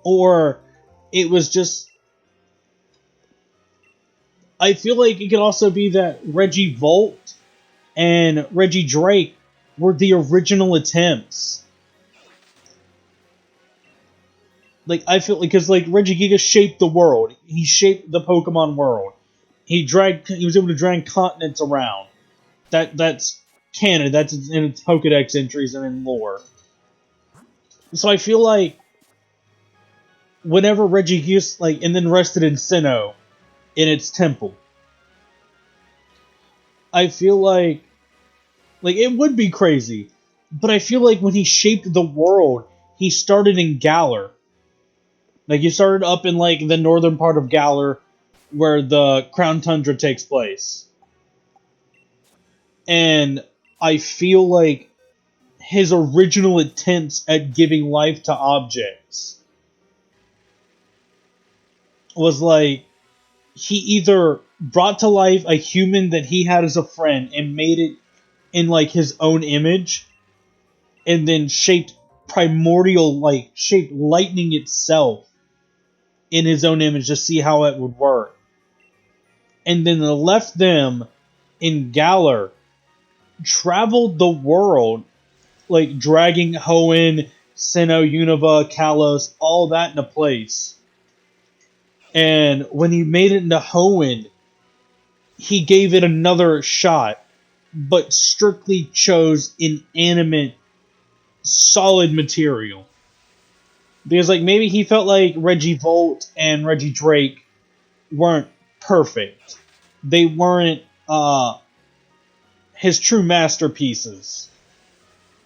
or it was just I feel like it could also be that Reggie Volt and Reggie Drake were the original attempts. Like I feel because like Reggie Giga shaped the world. He shaped the Pokemon world. He was able to drag continents around. That's canon. That's in its Pokedex entries and in lore. So I feel like whenever Reggie Giga like and then rested in Sinnoh in its temple, I feel like it would be crazy, but I feel like when he shaped the world, he started in Galar. Like he started up in like the northern part of Galar, where the Crown Tundra takes place, and I feel like his original attempts at giving life to objects was like he either brought to life a human that he had as a friend and made it in like his own image, and then shaped lightning itself in his own image to see how it would work. And then left them in Galar, traveled the world, like dragging Hoenn, Sinnoh, Unova, Kalos, all that into place. And when he made it into Hoenn, he gave it another shot, but strictly chose inanimate, solid material. Because like maybe he felt like Reggie Volt and Reggie Drake weren't perfect. They weren't his true masterpieces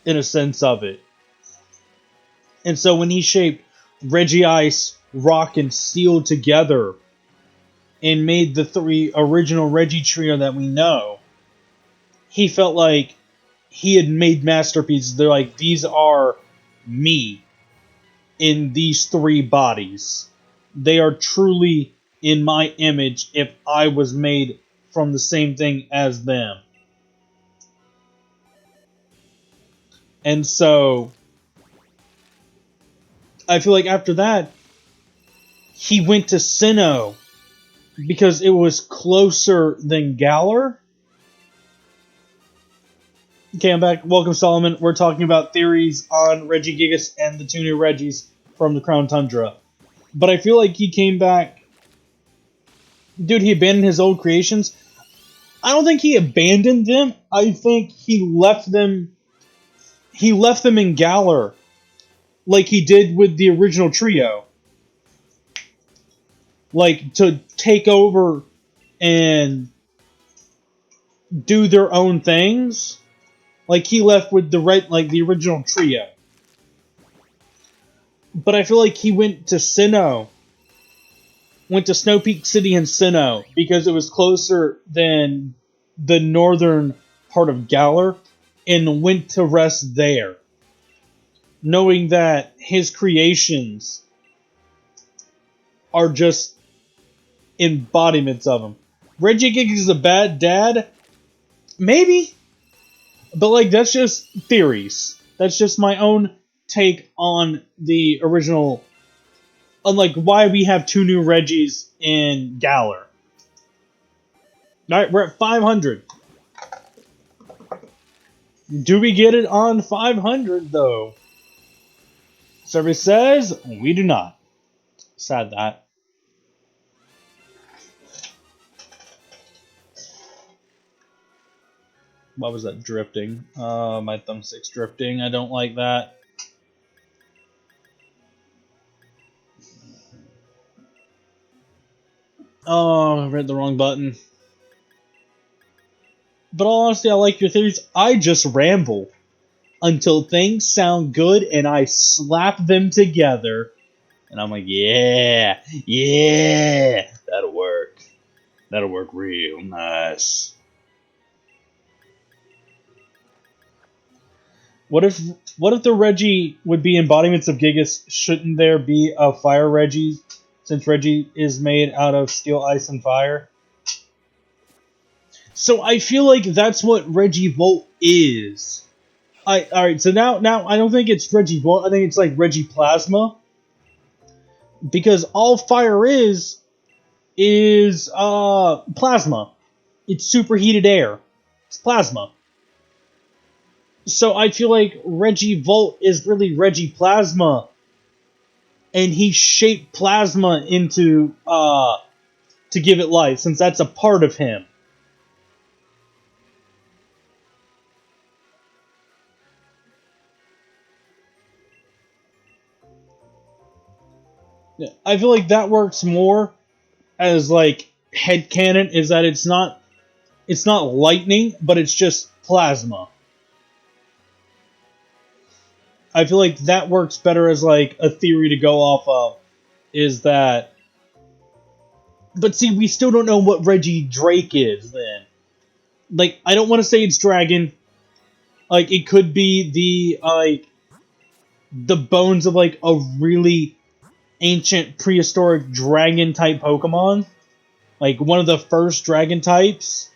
in a sense of it. And so when he shaped Reggie Ice, Rock, and Steel together and made the three original Reggie trio that we know, he felt like he had made masterpieces. They're like, these are me in these three bodies. They are truly in my image if I was made from the same thing as them. And so I feel like after that, he went to Sinnoh because it was closer than Galar. Okay, I'm back. Welcome, Solomon. We're talking about theories on Reggie Gigas and the two new Reggies from the Crown Tundra. But I feel like he came back. Dude, he abandoned his old creations. I don't think he abandoned them. I think he left them. He left them in Galar, like he did with the original trio, like to take over and do their own things. Like he left with the original trio. But I feel like he went to Sinnoh, went to Snow Peak City in Sinnoh because it was closer than the northern part of Galar, and went to rest there, knowing that his creations are just embodiments of him. Regigigas is a bad dad? Maybe. But, like, that's just theories. That's just my own take on the original. On, like, why we have two new Reggies in Galar. Alright, we're at 500. Do we get it on 500, though? Survey says we do not. Sad that. What was that drifting? My thumbstick's drifting. I don't like that. Oh, I read the wrong button. But honestly, I like your theories. I just ramble until things sound good and I slap them together. And I'm like, yeah, yeah, that'll work. That'll work real nice. What if the Reggie would be embodiments of Gigas? Shouldn't there be a Fire Reggie, since Reggie is made out of steel, ice, and fire? So I feel like that's what Regivolt is. Alright, so now I don't think it's Regivolt, I think it's like Regiplasma. Because all fire is plasma. It's superheated air. It's plasma. So I feel like Regivolt is really Regiplasma, and he shaped plasma into to give it life, since that's a part of him. Yeah, I feel like that works more as like headcanon, is that it's not lightning, but it's just plasma. I feel like that works better as like a theory to go off of, is that. But see, we still don't know what Reggie Drake is then. Like, I don't want to say it's dragon. Like, it could be the bones of like a really ancient prehistoric dragon type Pokemon. Like one of the first dragon types.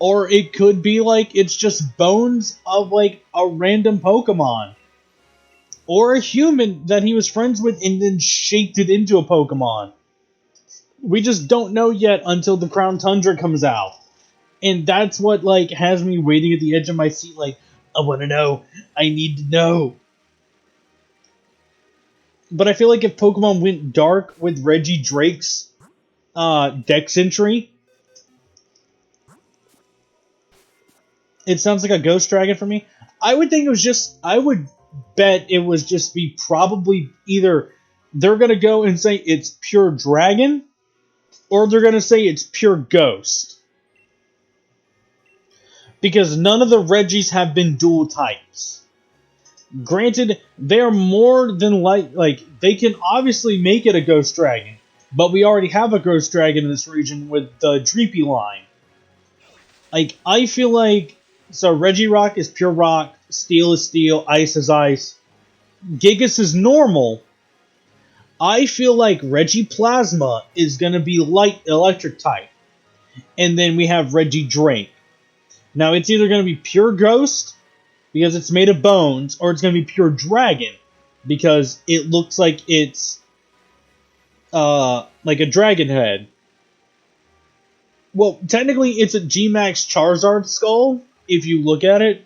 Or it could be like it's just bones of like a random Pokemon. Or a human that he was friends with and then shaped it into a Pokemon. We just don't know yet until the Crown Tundra comes out. And that's what like has me waiting at the edge of my seat like, I want to know. I need to know. But I feel like if Pokemon went dark with Reggie Drake's Dex entry, it sounds like a Ghost Dragon for me. I would think it was just. I would bet it was just be probably either they're gonna go and say it's pure dragon, or they're gonna say it's pure ghost. Because none of the Reggies have been dual types. Granted, they're more than like they can obviously make it a Ghost Dragon, but we already have a Ghost Dragon in this region with the Dreepy line. Like, I feel like, so Regirock is pure rock, Steel is steel, Ice is ice, Gigas is normal. I feel like Regiplasma is gonna be light electric type, and then we have Regidrake. Now it's either gonna be pure ghost, because it's made of bones, or it's going to be pure dragon, because it looks like it's like a dragon head. Well, technically it's a G-Max Charizard skull, if you look at it.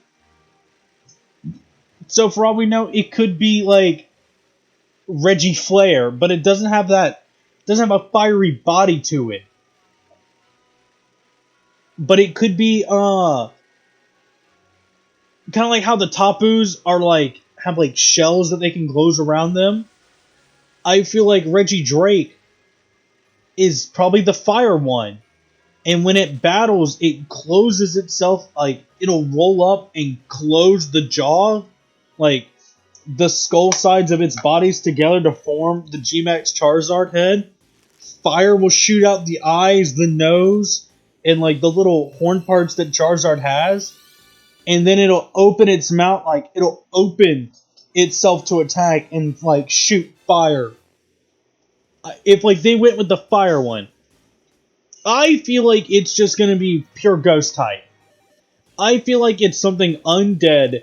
So for all we know, it could be like Regiflare, but it doesn't have that, doesn't have a fiery body to it. But it could be kind of like how the Tapus are like, have like shells that they can close around them. I feel like Regidrake is probably the fire one. and when it battles, it closes itself, like it'll roll up and close the jaw, like the skull sides of its bodies together to form the G-Max Charizard head. Fire will shoot out the eyes, the nose, and like the little horn parts that Charizard has, and then it'll open its mouth, like it'll open itself to attack and like shoot fire. If like they went with the fire one, I feel like it's just gonna be pure ghost type. I feel like it's something undead.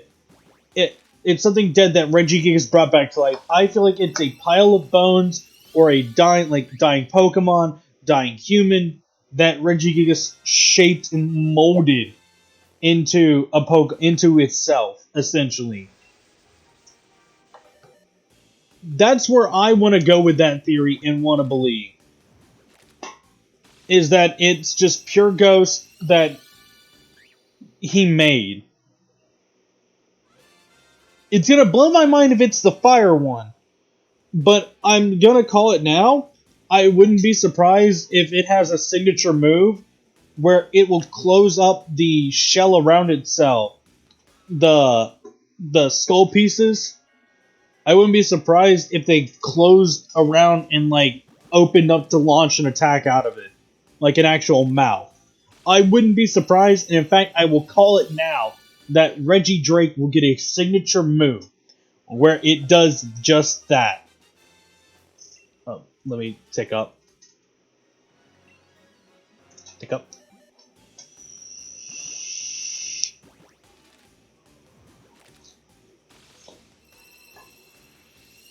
It's something dead that Regigigas brought back to life. I feel like it's a pile of bones or a dying Pokemon, dying human that Regigigas shaped and molded into into itself, essentially. That's where I want to go with that theory and want to believe. Is that it's just pure ghost that he made. It's gonna blow my mind if it's the fire one, but I'm gonna call it now. I wouldn't be surprised if it has a signature move where it will close up the shell around itself, the skull pieces. I wouldn't be surprised if they closed around and like opened up to launch an attack out of it, like an actual mouth. I wouldn't be surprised, and in fact, I will call it now that Reggie Drake will get a signature move where it does just that. Oh, let me tick up. Tick up.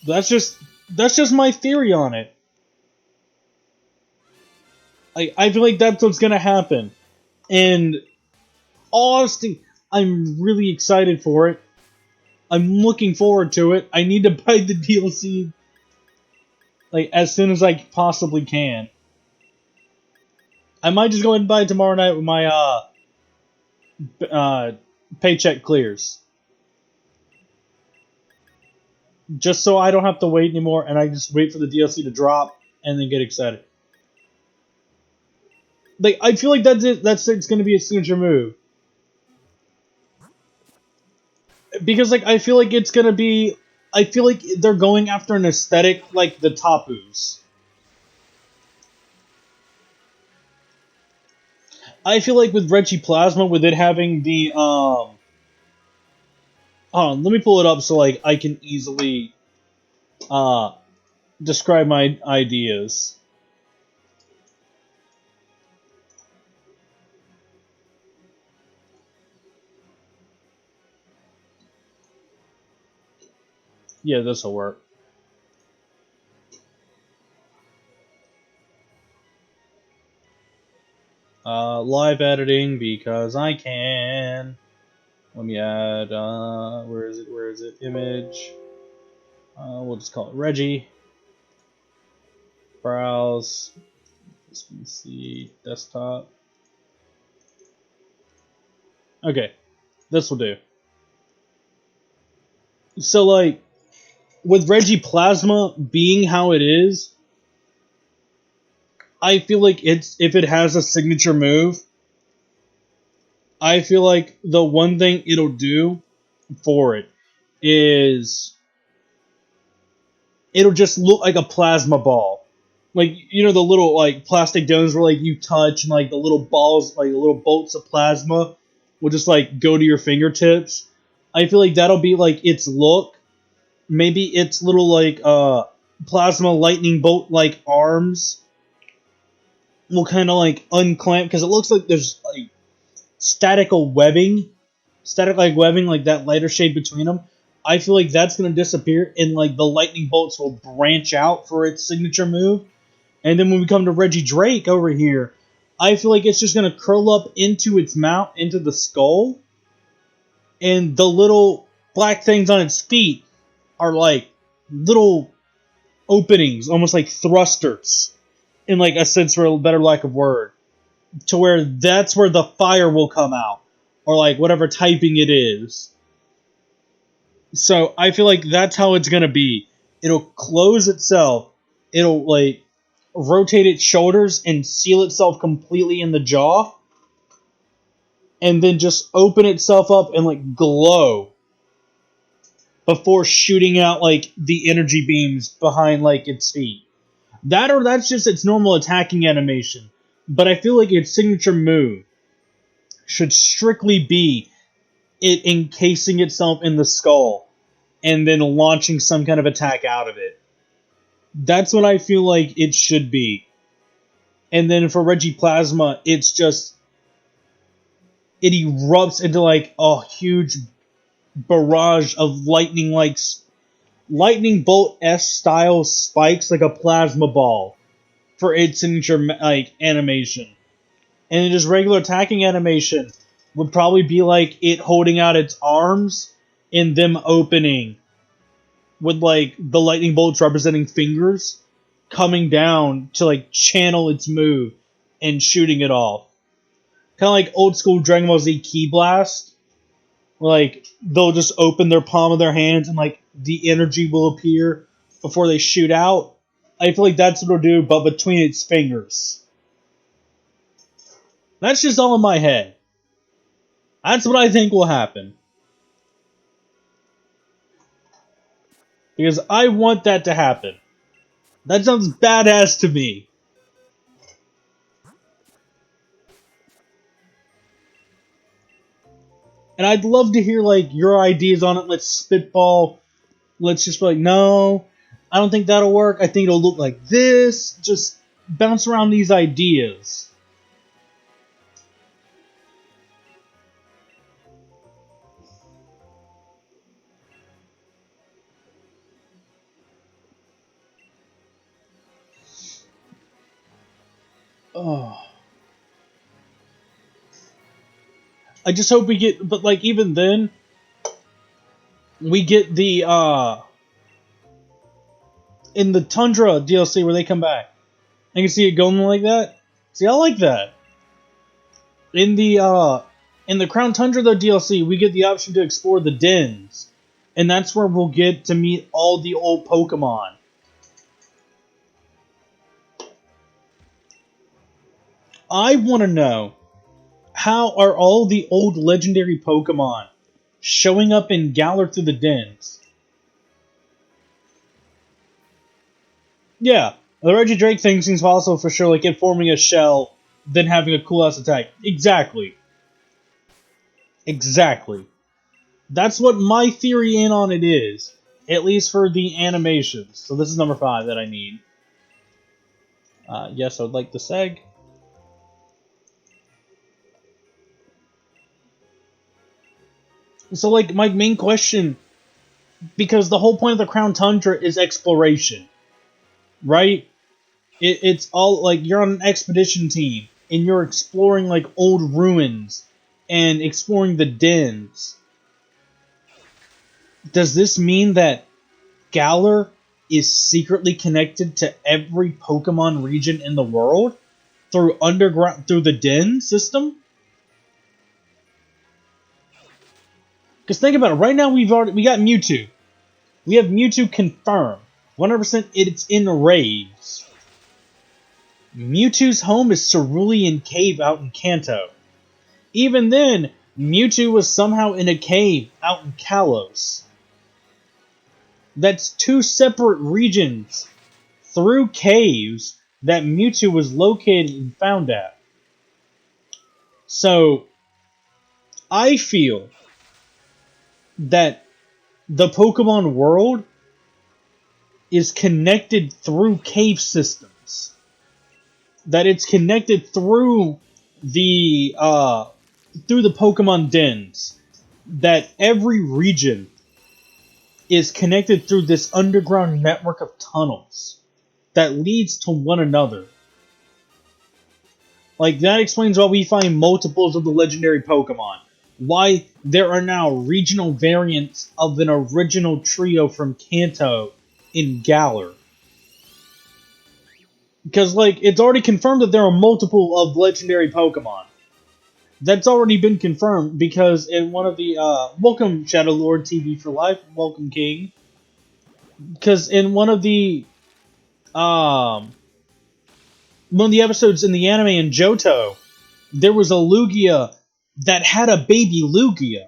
That's just my theory on it. I feel like that's what's gonna happen. And honestly, I'm really excited for it. I'm looking forward to it. I need to buy the DLC like as soon as I possibly can. I might just go ahead and buy it tomorrow night when my paycheck clears. Just so I don't have to wait anymore and I just wait for the DLC to drop and then get excited. Like I feel like that's it. It's going to be a signature move. Because like I feel like it's going to be, I feel like they're going after an aesthetic like the Tapus. I feel like with Reggie Plasma, with it having the hold on, let me pull it up so like I can easily describe my ideas. Yeah, this will work. Live editing because I can. Let me add, where is it? Image. We'll just call it Reggie. Browse. This PC, desktop. Okay, this will do. So, like, with Reggie Plasma being how it is, I feel like if it has a signature move, I feel like the one thing it'll do for it is it'll just look like a plasma ball. Like, you know, the little like plastic domes where like you touch and like the little balls, like the little bolts of plasma will just like go to your fingertips. I feel like that'll be like its look. Maybe its little like plasma lightning bolt like arms will kind of like unclamp because it looks like there's like static like webbing, like that lighter shade between them. I feel like that's gonna disappear, and like the lightning bolts will branch out for its signature move. And then when we come to Reggie Drake over here, I feel like it's just gonna curl up into its mouth, into the skull, and the little black things on its feet are like little openings, almost like thrusters, in like a sense for a better lack of word, to where that's where the fire will come out, or like whatever typing it is. So I feel like that's how it's gonna be. It'll close itself. It'll like rotate its shoulders and seal itself completely in the jaw, and then just open itself up and like glow before shooting out like the energy beams behind like its feet. That or that's just its normal attacking animation. But I feel like its signature move should strictly be it encasing itself in the skull and then launching some kind of attack out of it. That's what I feel like it should be. And then for Regiplasma, it's just it erupts into like a huge barrage of lightning bolt S style spikes like a plasma ball for its signature like animation. And then just regular attacking animation would probably be like it holding out its arms and them opening with like the lightning bolts representing fingers coming down to like channel its move and shooting it off. Kind of like old school Dragon Ball Z Ki Blast. Like they'll just open their palm of their hands and like the energy will appear before they shoot out. I feel like that's what it'll do, but between its fingers. That's just all in my head. That's what I think will happen. Because I want that to happen. That sounds badass to me. And I'd love to hear like your ideas on it. Let's spitball. Let's just be like, no, I don't think that'll work. I think it'll look like this. Just bounce around these ideas. Oh. I just hope we get, but like even then, we get the in the Tundra DLC where they come back. I can see it going like that. See, I like that. In the Crown Tundra though DLC, we get the option to explore the dens, and that's where we'll get to meet all the old Pokemon. I want to know, how are all the old legendary Pokemon showing up in Galar through the dens? Yeah, the Regidrake thing seems possible for sure, like it forming a shell, then having a cool ass attack. Exactly. Exactly. That's what my theory in on it is. At least for the animations. So this is number 5 that I need. Yes, I would like the seg. So, like, my main question, because the whole point of the Crown Tundra is exploration, right? It's all, like, you're on an expedition team, and you're exploring, like, old ruins, and exploring the dens. Does this mean that Galar is secretly connected to every Pokemon region in the world? Through the den system? Because think about it, right now we got Mewtwo. We have Mewtwo confirmed. 100% it's in raids. Mewtwo's home is Cerulean Cave out in Kanto. Even then, Mewtwo was somehow in a cave out in Kalos. That's 2 separate regions through caves that Mewtwo was located and found at. So, I feel that the Pokemon world is connected through cave systems. That it's connected through the Pokemon dens. That every region is connected through this underground network of tunnels that leads to one another. Like, that explains why we find multiples of the legendary Pokemon. Why there are now regional variants of an original trio from Kanto in Galar. Because, like, it's already confirmed that there are multiple of legendary Pokemon. That's already been confirmed because in one of the, welcome Shadow Lord TV for Life, welcome King. Because in one of the, one of the episodes in the anime in Johto, there was a Lugia that had a baby Lugia.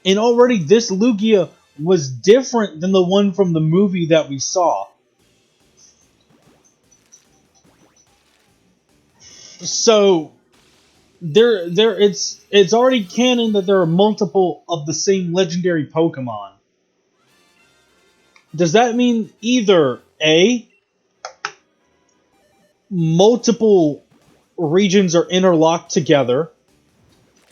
And already this Lugia was different than the one from the movie that we saw. So it's already canon that there are multiple of the same legendary Pokemon. Does that mean either A, multiple regions are interlocked together,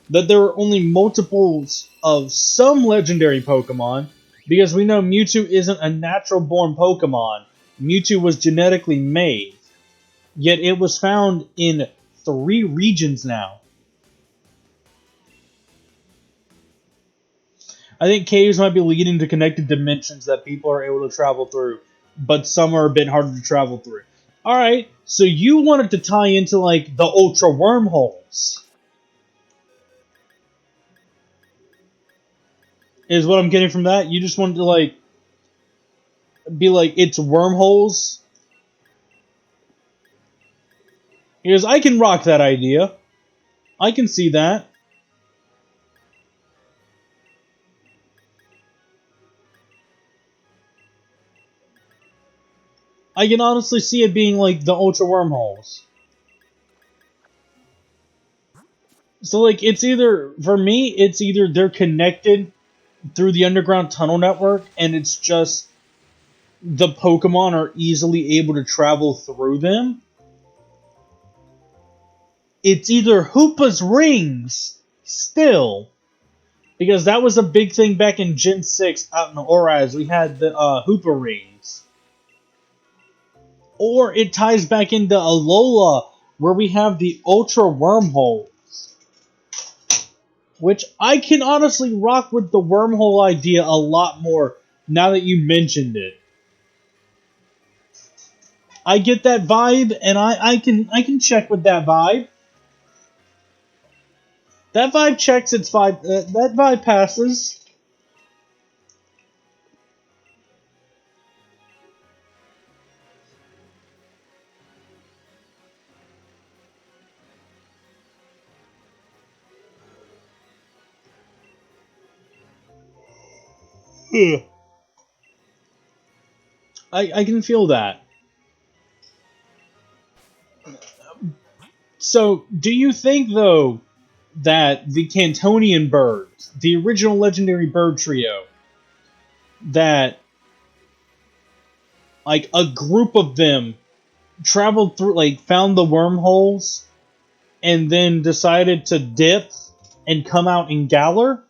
that there are only multiples of some legendary Pokemon, because we know Mewtwo isn't a natural born Pokemon. Mewtwo was genetically made, yet it was found in 3 regions now. I think caves might be leading to connected dimensions that people are able to travel through, but some are a bit harder to travel through. Alright, so you wanted to tie into, like, the Ultra Wormholes, is what I'm getting from that? You just wanted to, like, be like, it's wormholes? Because I can rock that idea. I can see that. I can honestly see it being like the Ultra Wormholes. So, like, it's either, for me, it's either they're connected through the underground tunnel network and it's just the Pokemon are easily able to travel through them. It's either Hoopa's rings, still, because that was a big thing back in Gen 6 out in Oraz. We had the Hoopa rings. Or it ties back into Alola, where we have the Ultra Wormhole. Which I can honestly rock with the wormhole idea a lot more now that you mentioned it. I get that vibe, and I can check with that vibe. That vibe checks its vibe. That vibe passes. I can feel that. So, do you think though that the Cantonian birds, the original legendary bird trio, that like a group of them traveled through, like found the wormholes and then decided to dip and come out in Galar,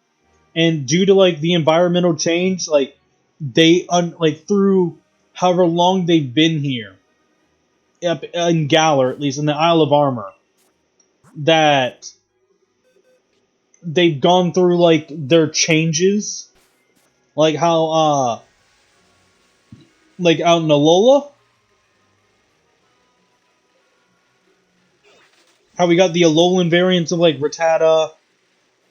and due to like the environmental change, like like through however long they've been here, up in Galar, at least in the Isle of Armor, that they've gone through like their changes, like how like out in Alola, how we got the Alolan variants of like Rattata,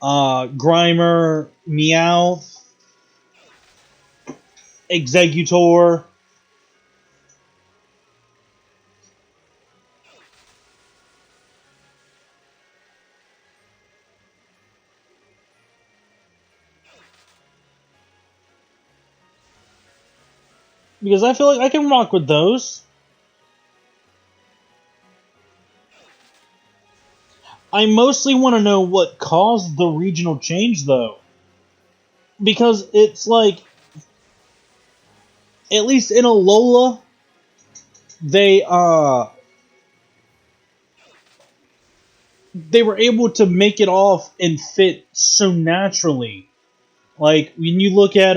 Grimer, Meowth, Executor. Because I feel like I can rock with those. I mostly want to know what caused the regional change, though. Because it's like, at least in Alola, they, they were able to make it off and fit so naturally. Like, when you look at,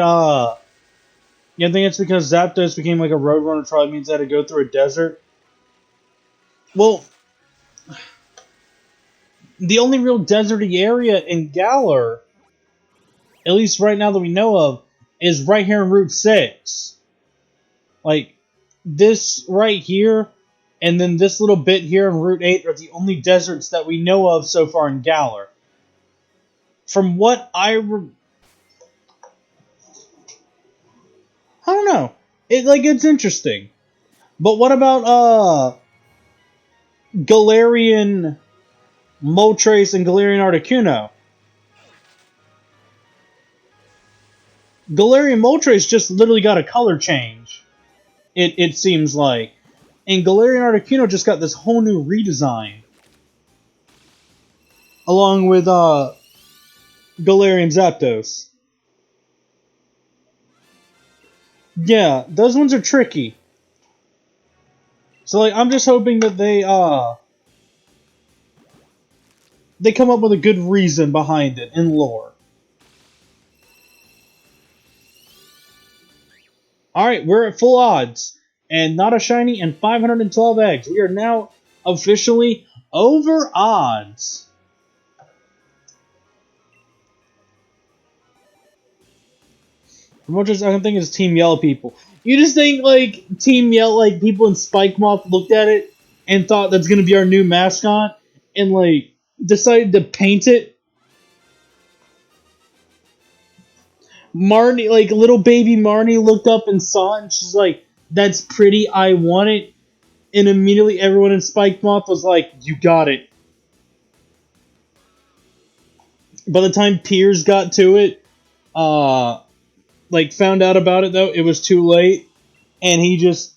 yeah, I think it's because Zapdos became like a Roadrunner, probably means they had to go through a desert. Well, the only real deserty area in Galar, at least right now that we know of, is right here in Route 6. Like, this right here, and then this little bit here in Route 8 are the only deserts that we know of so far in Galar. From what I don't know. It's interesting. But what about, Galarian Moltres and Galarian Articuno. Galarian Moltres just literally got a color change. It seems like. And Galarian Articuno just got this whole new redesign. Along with Galarian Zapdos. Yeah, those ones are tricky. So like I'm just hoping that they come up with a good reason behind it in lore. Alright, we're at full odds. And not a shiny and 512 eggs. We are now officially over odds. Much as I don't think it's Team Yell people. You just think like Team Yell, like people in Spike Moth looked at it and thought that's gonna be our new mascot and like decided to paint it. Marnie, like little baby Marnie looked up and saw it and she's like, that's pretty, I want it. And immediately everyone in Spike Moth was like, you got it. By the time Piers got to it, like found out about it though, it was too late. And he just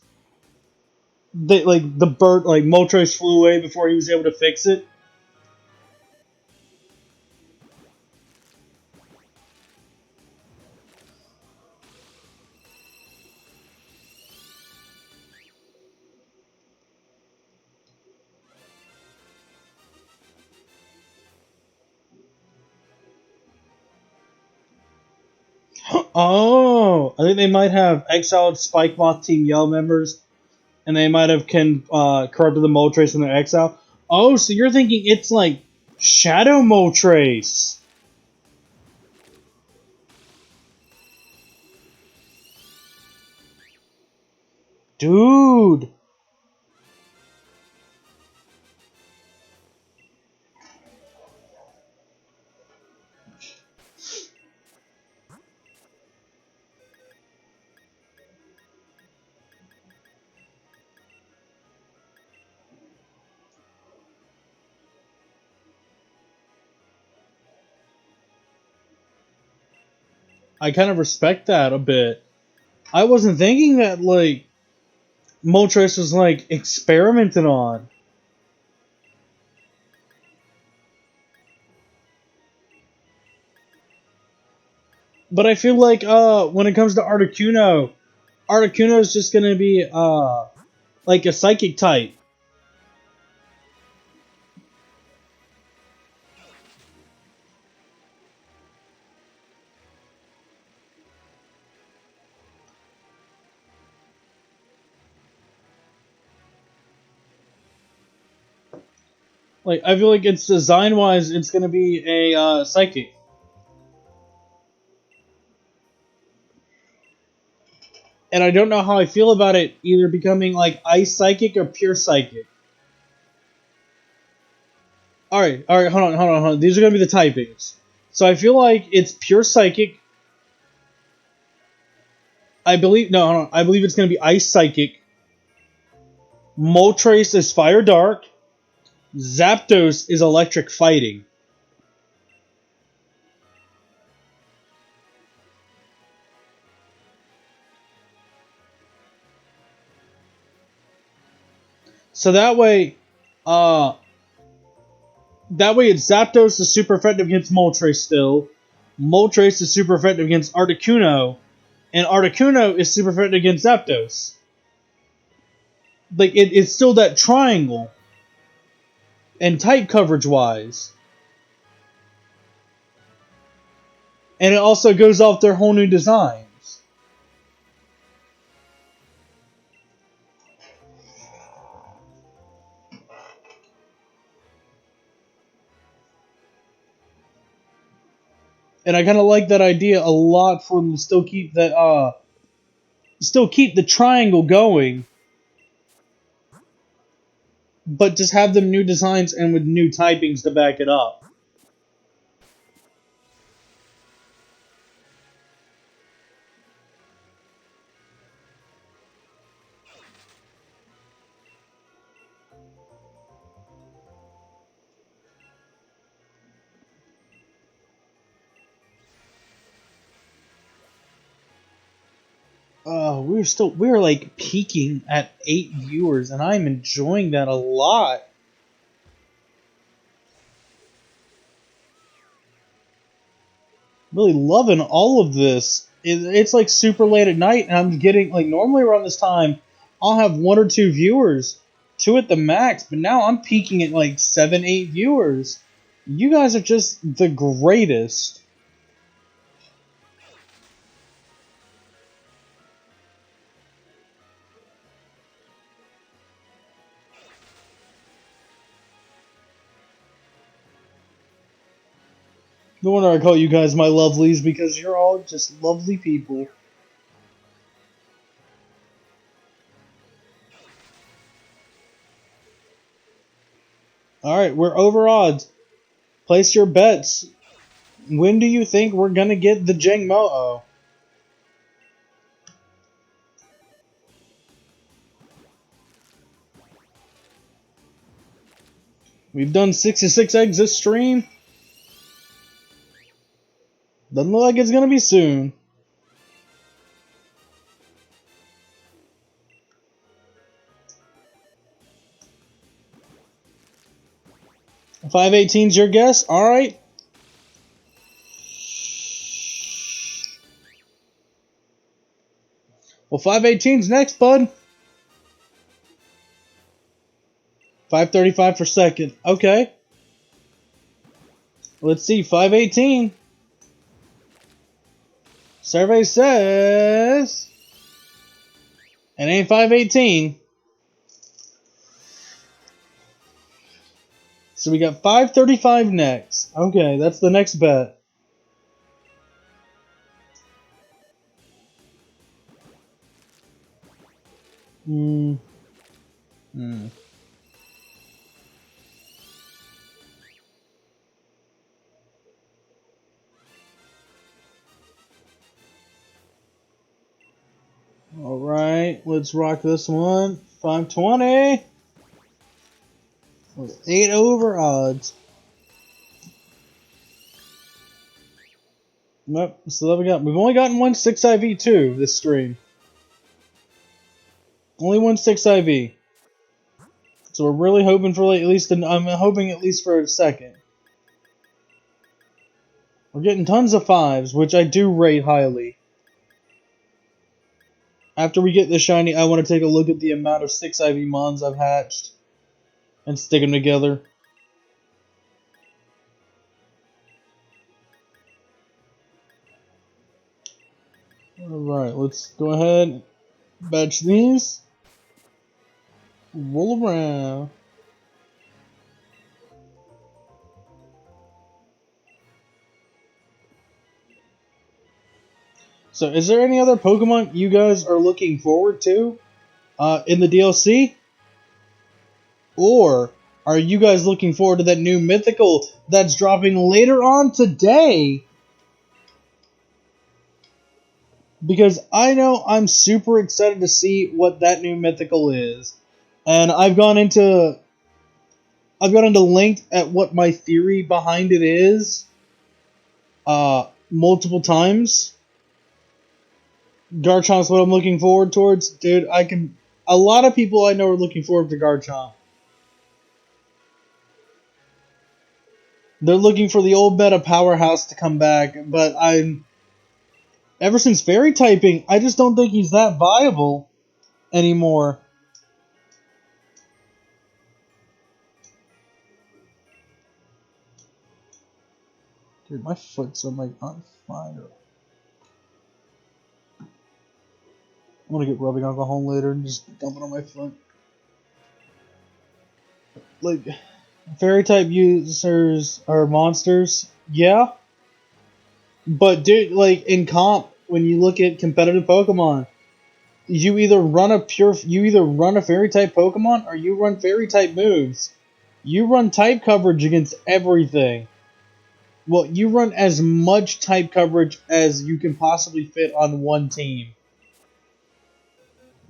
like the bird like Moltres flew away before he was able to fix it. Oh, I think they might have exiled Spike Moth Team Yell members, and they might have corrupted the Moltres in their exile. Oh, so you're thinking it's like Shadow Moltres, dude. I kind of respect that a bit. I wasn't thinking that like Moltres was like experimented on, but I feel like when it comes to Articuno, Articuno is just gonna be like a psychic type. Like I feel like it's design wise, it's gonna be a psychic, and I don't know how I feel about it either becoming like ice psychic or pure psychic. All right, hold on. These are gonna be the typings. So I feel like it's pure psychic. I believe no, hold on. I believe it's gonna be ice psychic. Moltres is fire dark. Zapdos is electric fighting. So uh, that way it's Zapdos is super effective against Moltres still. Moltres is super effective against Articuno, and Articuno is super effective against Zapdos. Like it's still that triangle, and type coverage wise, and it also goes off their whole new designs. And I kind of like that idea a lot for them to still keep the triangle going, but just have them new designs and with new typings to back it up. we're like peaking at 8 viewers, and I'm enjoying that a lot. Really loving all of this. It's like super late at night, and I'm getting like normally around this time, I'll have 1 or 2 viewers, 2 at the max. But now I'm peaking at like 7, 8 viewers. You guys are just the greatest. No wonder I call you guys my lovelies, because you're all just lovely people. Alright, we're over odds. Place your bets. When do you think we're gonna get the Jangmo-o? We've done 66 eggs this stream. Doesn't look like it's gonna be soon. $5.18's your guess? Alright. Well, 5.18's next, bud. 5.35 for second. Okay. Let's see. 5.18. Survey says it ain't 5.18. So we got 5.35 next. Okay, that's the next bet. Hmm. Hmm. Alright, let's rock this one. 520. With 8 over odds. Nope, so that we got. We've only gotten one 6 IV2 this stream. Only one 6 IV. So we're really hoping for like, at least I'm hoping at least for a second. We're getting tons of 5s, which I do rate highly. After we get the shiny, I want to take a look at the amount of 6 IV mons I've hatched and stick them together. Alright, let's go ahead, batch these, roll around. So, is there any other Pokemon you guys are looking forward to in the DLC? Or are you guys looking forward to that new mythical that's dropping later on today? Because I know I'm super excited to see what that new mythical is. And I've gone into length at what my theory behind it is multiple times. Garchomp's what I'm looking forward towards. Dude, a lot of people I know are looking forward to Garchomp. They're looking for the old meta powerhouse to come back, but ever since fairy typing, I just don't think he's that viable anymore. Dude, my foot's so like on fire. I'm gonna get rubbing alcohol later and just dump it on my foot. Like, fairy type users are monsters, yeah. But dude, like in comp, when you look at competitive Pokemon, you either run a fairy type Pokemon or you run fairy type moves. You run type coverage against everything. Well, you run as much type coverage as you can possibly fit on one team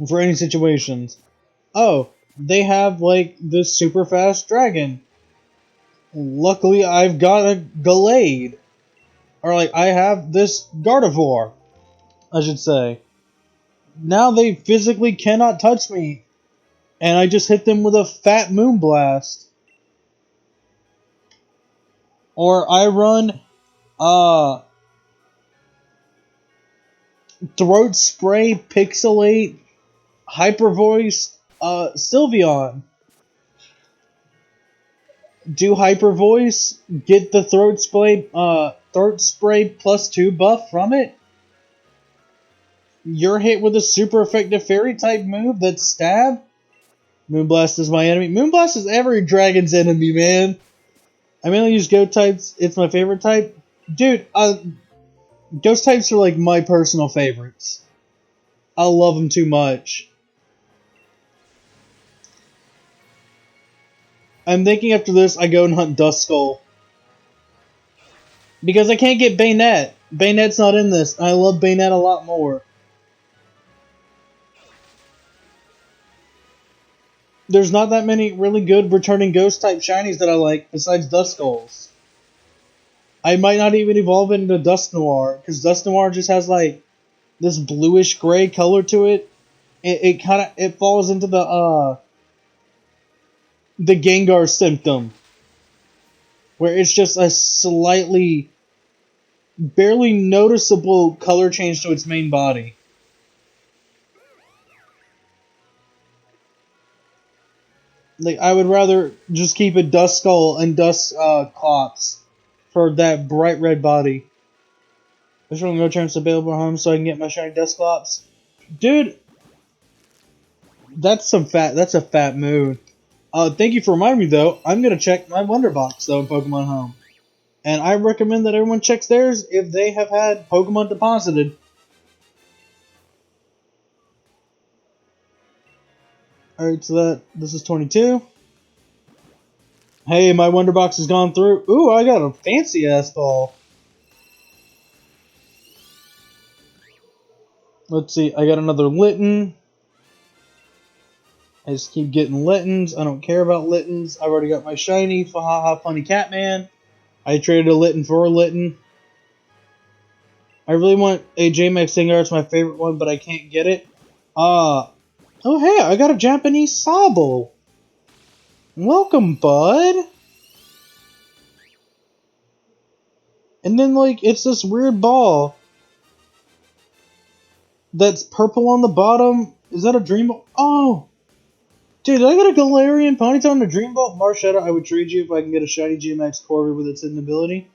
for any situations. Oh, they have like this super fast dragon. Luckily, I've got a Gallade. Or like I have this Gardevoir, I should say. Now they physically cannot touch me, and I just hit them with a fat Moonblast. Or I run uh Throat Spray, Pixelate, Hyper Voice, Sylveon. Do Hyper Voice, get the Throat Spray +2 buff from it. You're hit with a super effective Fairy type move that's Stab. Moonblast is my enemy. Moonblast is every dragon's enemy, man. I mainly use Ghost types. It's my favorite type. Dude, Ghost types are like my personal favorites. I love them too much. I'm thinking after this, I go and hunt Duskull. Because I can't get Bayonet. Bayonet's not in this. I love Bayonet a lot more. There's not that many really good returning Ghost type shinies that I like besides Duskulls. I might not even evolve into Dust Noir, because Dust Noir just has like this bluish gray color to it. It kind of it falls into the Gengar symptom, where it's just a slightly, barely noticeable color change to its main body. Like I would rather just keep it Duskull and Clops for that bright red body. There's really no chance available at home so I can get my shiny Dusclops. Dude, that's a fat mood. Thank you for reminding me though. I'm gonna check my Wonder Box though in Pokemon Home. And I recommend that everyone checks theirs if they have had Pokemon deposited. Alright, so this is 22. Hey, my Wonder Box has gone through. Ooh, I got a fancy ass ball. Let's see, I got another Litten. I just keep getting Littens. I don't care about Littens. I've already got my shiny Fahaha Funny Catman. I traded a Litten for a Litten. I really want a J-Max Singer. It's my favorite one, but I can't get it. Oh hey, I got a Japanese Sobble. Welcome, bud. And then, like, it's this weird ball that's purple on the bottom. Is that a Dream Ball? Oh! Dude, did I get a Galarian Ponyta and a Dream Ball? Marshetta, I would trade you if I can get a shiny GMX Corvi with its hidden ability.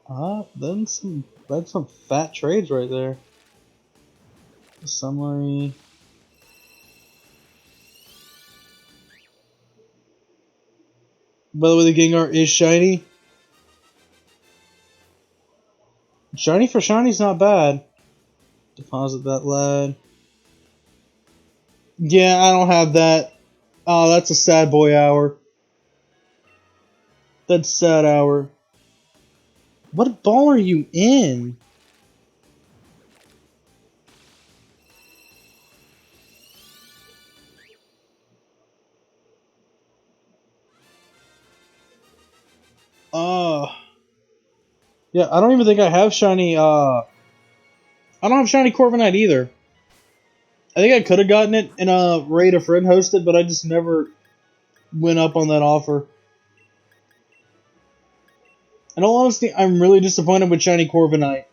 That's some fat trades right there. Summary. By the way, the Gengar is shiny. Shiny for shiny's not bad. Deposit that lad. Yeah, I don't have that. Oh, that's a sad boy hour. That's sad hour. What ball are you in? Yeah, I don't even think I have shiny, I don't have shiny Corviknight either. I think I could have gotten it in a raid a friend hosted, but I just never went up on that offer. In all honesty, I'm really disappointed with shiny Corviknight.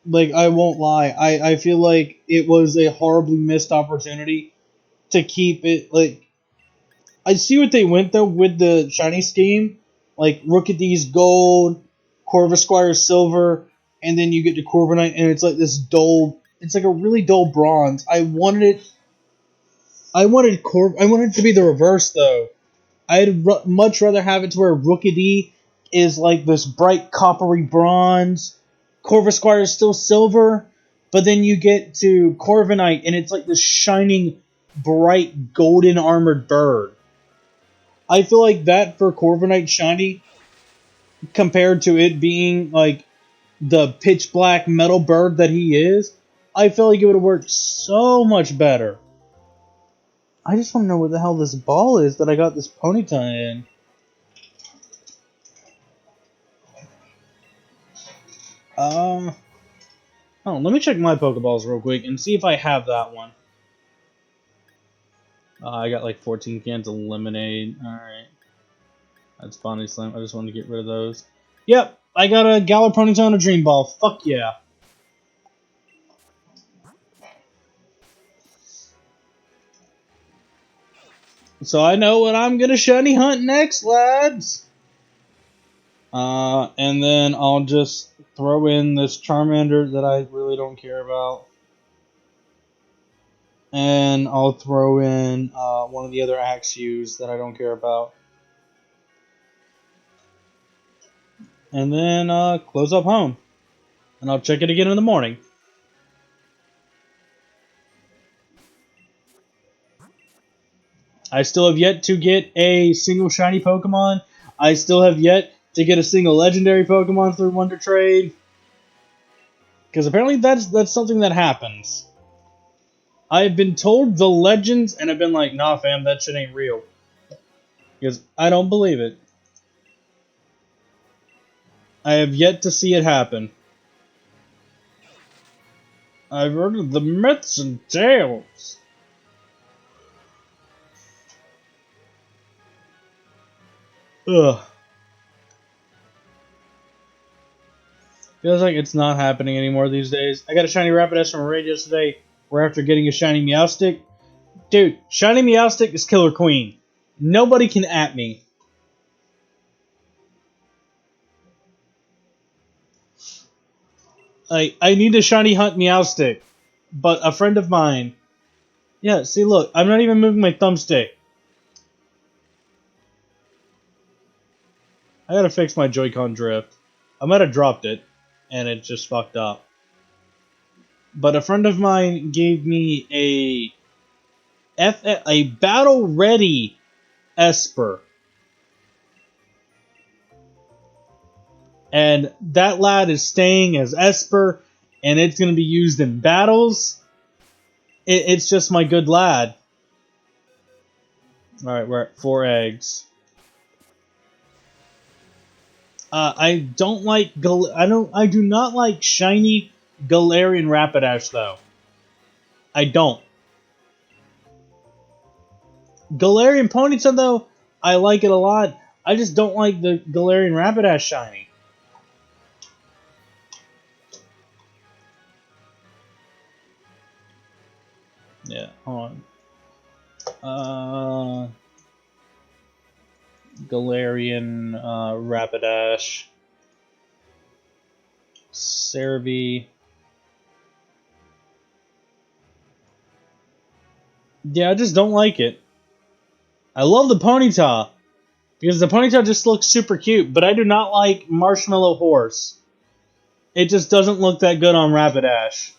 Like, I won't lie. I feel like it was a horribly missed opportunity to keep it, like... I see what they went, though, with the shiny scheme. Like, Rookie's Gold, Corvisquire Silver, and then you get to Corviknight, and it's like this dull... It's like a really dull bronze. I wanted it... I wanted it to be the reverse, though. I'd much rather have it to where Rookidee is like this bright coppery bronze. Corvisquire is still silver, but then you get to Corviknight and it's like this shining, bright, golden armored bird. I feel like that for Corviknight shiny, compared to it being like the pitch black metal bird that he is, I feel like it would have worked so much better. I just want to know what the hell this ball is that I got this Ponyta in. Oh, let me check my Pokeballs real quick and see if I have that one. I got like 14 cans of lemonade. Alright. That's Bonnie Slim. I just wanted to get rid of those. Yep, I got a Galar Ponyta and a Dream Ball. Fuck yeah. So I know what I'm gonna shiny hunt next, lads. And then I'll just throw in this Charmander that I really don't care about. And I'll throw in one of the other Axews that I don't care about. And then close up home. And I'll check it again in the morning. I still have yet to get a single shiny Pokemon. I still have yet to get a single legendary Pokemon through Wonder Trade. Because apparently that's something that happens. I've been told the legends, and I've been like, nah, fam, that shit ain't real. Because I don't believe it. I have yet to see it happen. I've heard of the myths and tales. Ugh. Feels like it's not happening anymore these days. I got a shiny Rapidash from a raid yesterday, where after getting a shiny Meowstic. Dude, shiny Meowstic is Killer Queen. Nobody can at me. I need a shiny hunt Meowstic. But a friend of mine... Yeah, see look, I'm not even moving my thumbstick. I gotta fix my Joy-Con drift. I might have dropped it, and it just fucked up. But a friend of mine gave me a battle-ready Esper. And that lad is staying as Esper, and it's going to be used in battles. It's just my good lad. Alright, we're at 4 eggs. I don't like I do not like shiny Galarian Rapidash though. I don't. Galarian Ponyta though, I like it a lot. I just don't like the Galarian Rapidash shiny. Yeah, hold on. Galarian Rapidash. Cerebi. Yeah, I just don't like it. I love the Ponyta, because the Ponyta just looks super cute, but I do not like Marshmallow Horse. It just doesn't look that good on Rapidash.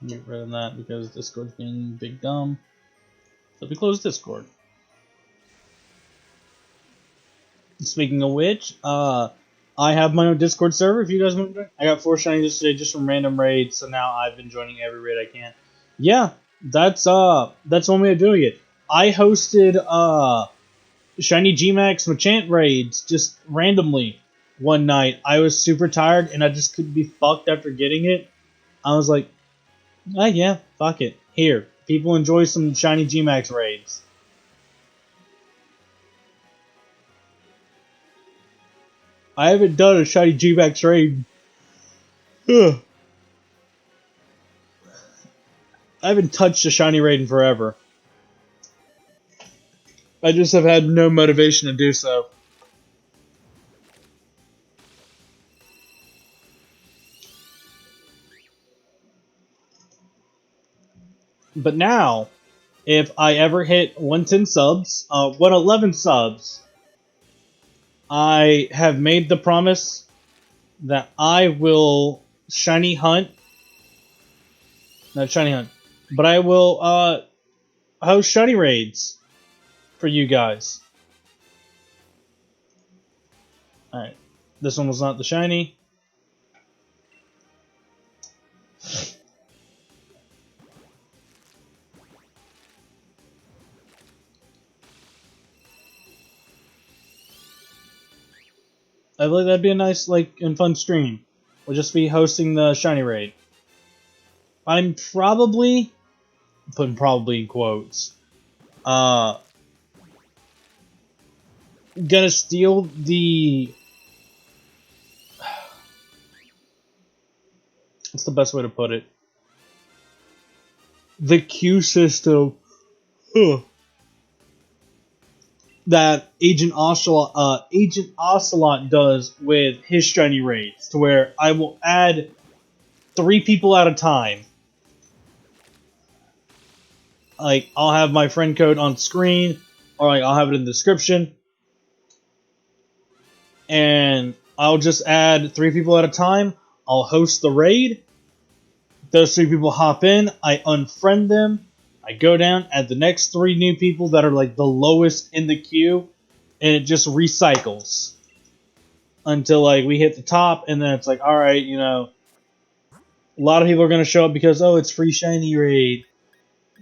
Get rid of that because Discord's being big dumb. So we close Discord. Speaking of which, I have my own Discord server if you guys want to join. I got 4 shinies yesterday just from random raids, so now I've been joining every raid I can. Yeah, that's one way of doing it. I hosted shiny Gmax Machamp raids just randomly one night. I was super tired and I just couldn't be fucked after getting it. I was like, oh yeah, fuck it. Here, people enjoy some shiny Gmax raids. I haven't done a shiny Gmax raid. Ugh. I haven't touched a shiny raid in forever. I just have had no motivation to do so. But now, if I ever hit 110 subs, 111 subs, I have made the promise that I will shiny hunt. Not shiny hunt. But I will host shiny raids for you guys. Alright. This one was not the shiny. I believe that'd be a nice, like, and fun stream. We'll just be hosting the shiny raid. I'm probably, putting probably in quotes, gonna steal the, what's the best way to put it? The queue system that Agent Ocelot does with his shiny raids, to where I will add 3 people at a time. Like, I'll have my friend code on screen, or like I'll have it in the description, and I'll just add 3 people at a time. I'll host the raid. Those 3 people hop in. I unfriend them. I go down, add the next 3 new people that are like the lowest in the queue, and it just recycles until like we hit the top, and then it's like, all right, you know, a lot of people are gonna show up because, oh, it's free shiny raid.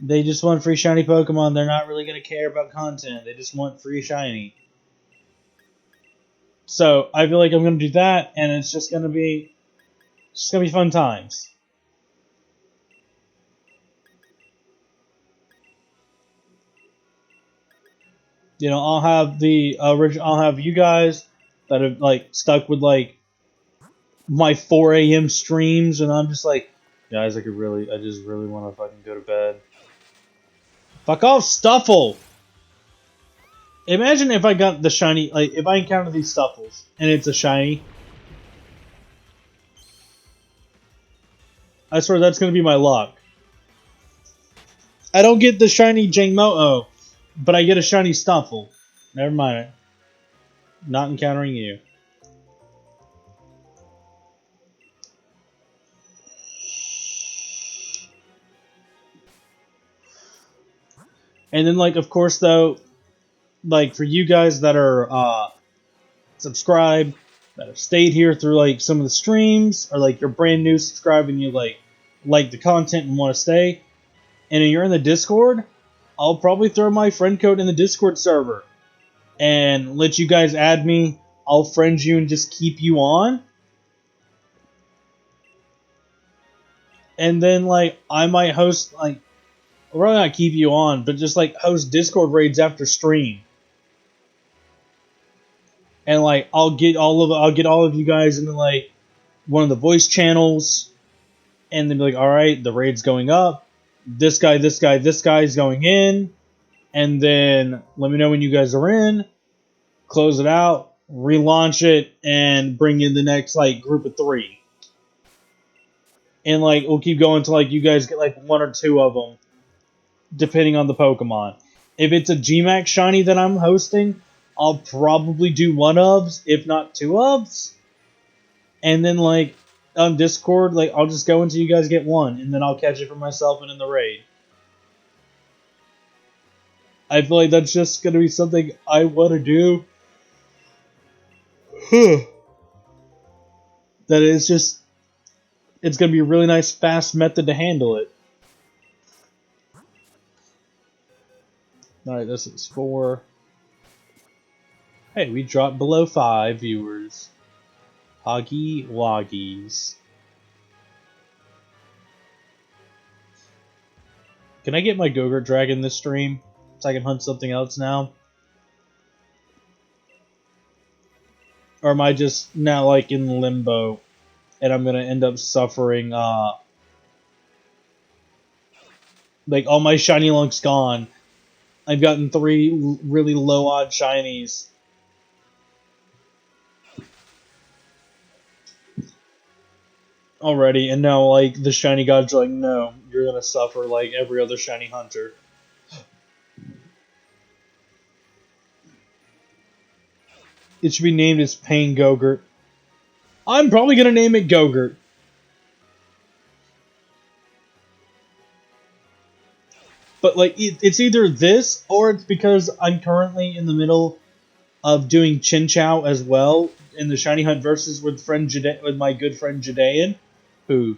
They just want free shiny Pokemon. They're not really gonna care about content. They just want free shiny. So I feel like I'm gonna do that, and it's just gonna be fun times. You know, I'll have the original. I'll have you guys that have like stuck with like my 4 a.m. streams, and I'm just like, guys, I just really want to fucking go to bed. Fuck off, Stuffle! Imagine if I got the shiny, like, if I encounter these Stuffles, and it's a shiny. I swear that's gonna be my luck. I don't get the shiny Jangmo-o, but I get a shiny Stuffle. Never mind. Not encountering you. And then, like, of course, though, like, for you guys that are, subscribed, that have stayed here through, like, some of the streams, or, like, you're brand new subscribed and you, like the content and want to stay, and you're in the Discord, I'll probably throw my friend code in the Discord server and let you guys add me. I'll friend you and just keep you on. And then, like, I might host, like, I'll probably not keep you on, but just, like, host Discord raids after stream. And, like, I'll get all of you guys into, like, one of the voice channels, and then be like, alright, the raid's going up. This guy's going in. And then let me know when you guys are in. Close it out, relaunch it, and bring in the next, like, group of 3. And, like, we'll keep going until, like, you guys get, like, 1 or 2 of them, depending on the Pokemon. If it's a Gmax shiny that I'm hosting, I'll probably do 1 ofs, if not 2 ofs. And then, like, on Discord, like, I'll just go until you guys get 1, and then I'll catch it for myself and in the raid. I feel like that's just gonna be something I want to do. That is just, it's gonna be a really nice, fast method to handle it. Alright, this is 4. Hey, we dropped below 5 viewers. Hoggy Woggies. Can I get my Gogurt Dragon this stream? So I can hunt something else now? Or am I just now, like, in limbo, and I'm gonna end up suffering, like, all my shiny luck's gone. I've gotten 3 really low odd shinies. Already, and now, like, the shiny gods are like, no, you're gonna suffer like every other shiny hunter. It should be named as Pain Gogurt. I'm probably gonna name it Gogurt. But, like, it's either this, or it's because I'm currently in the middle of doing Chin Chow as well in the Shiny Hunt versus with my good friend Judean, who,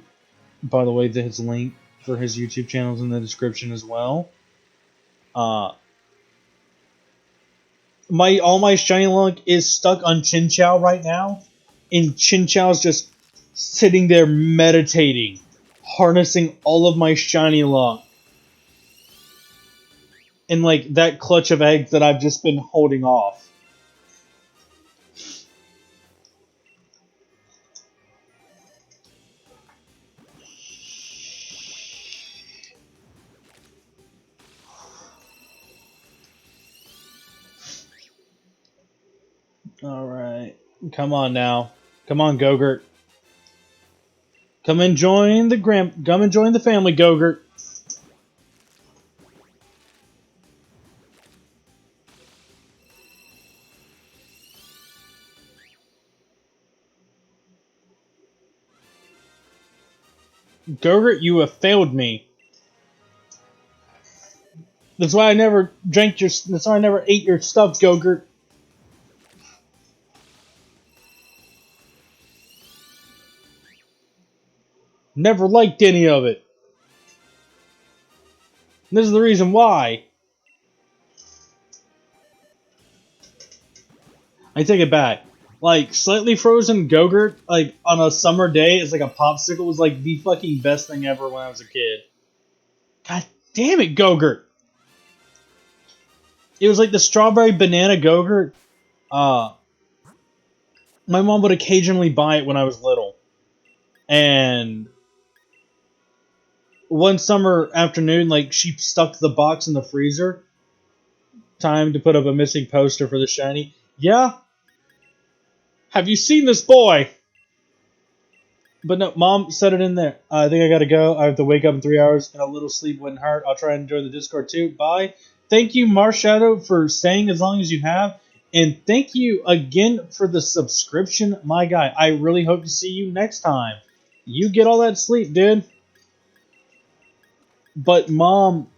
by the way, his link for his YouTube channel is in the description as well. My all my shiny luck is stuck on Chinchou right now, and Chinchou's just sitting there meditating, harnessing all of my shiny luck, and like that clutch of eggs that I've just been holding off. All right, come on now, come on, Gogurt. Come and join the family, Gogurt. Gogurt, you have failed me. That's why I never drank your. That's why I never ate your stuff, Gogurt. Never liked any of it. This is the reason why. I take it back. Like slightly frozen Gogurt, like on a summer day, it's like a popsicle was like the fucking best thing ever when I was a kid. God damn it, Gogurt! It was like the strawberry banana Gogurt. Uh, my mom would occasionally buy it when I was little, and one summer afternoon, like she stuck the box in the freezer. Time to put up a missing poster for the shiny. Yeah, have you seen this boy? But no, Mom set it in there. I think I gotta go. I have to wake up in 3 hours, and a little sleep wouldn't hurt. I'll try and enjoy the Discord too. Bye. Thank you, Marshadow, for staying as long as you have. And thank you again for the subscription, my guy. I really hope to see you next time. You get all that sleep, dude. But Mom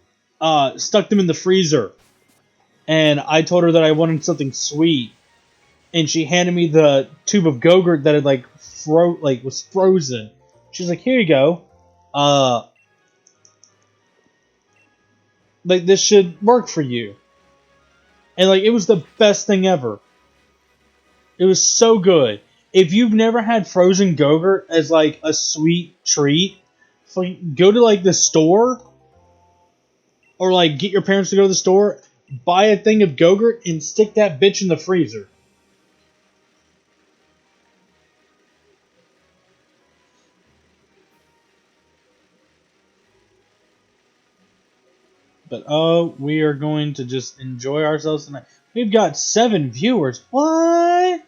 stuck them in the freezer. And I told her that I wanted something sweet. And she handed me the tube of Gogurt that had was frozen. She's like, "Here you go. Like this should work for you." And like it was the best thing ever. It was so good. If you've never had frozen Gogurt as like a sweet treat, go to like the store or like get your parents to go to the store, buy a thing of Gogurt and stick that bitch in the freezer. But oh, we are going to just enjoy ourselves tonight. We've got 7 viewers. What?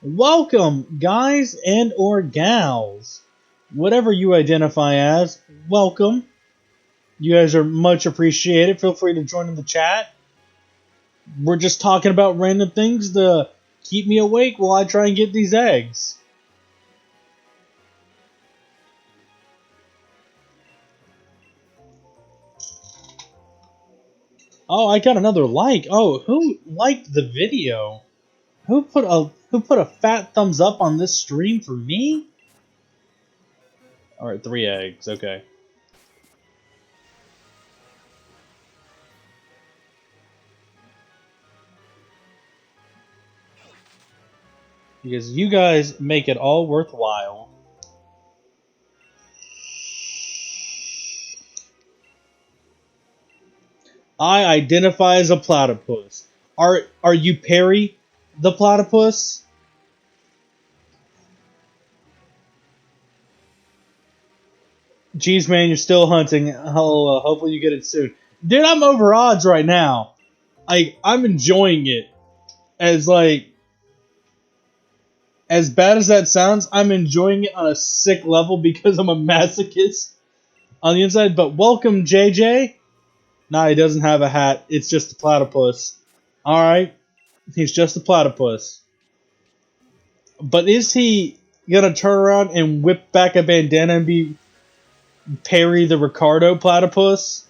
Welcome, guys and or gals. Whatever you identify as, welcome. You guys are much appreciated. Feel free to join in the chat. We're just talking about random things to keep me awake while I try and get these eggs. Oh, I got another like. Oh, who liked the video? Who put a fat thumbs up on this stream for me? All right, 3 eggs. Okay. Because you guys make it all worthwhile. I identify as a platypus. Are you Perry, the platypus? Jeez, man, you're still hunting. Hopefully you get it soon. Dude, I'm over odds right now. I'm enjoying it. As bad as that sounds, I'm enjoying it on a sick level because I'm a masochist on the inside. But welcome, JJ. Nah, he doesn't have a hat. It's just a platypus. Alright. He's just a platypus. But is he gonna turn around and whip back a bandana and be Perry the Ricardo platypus?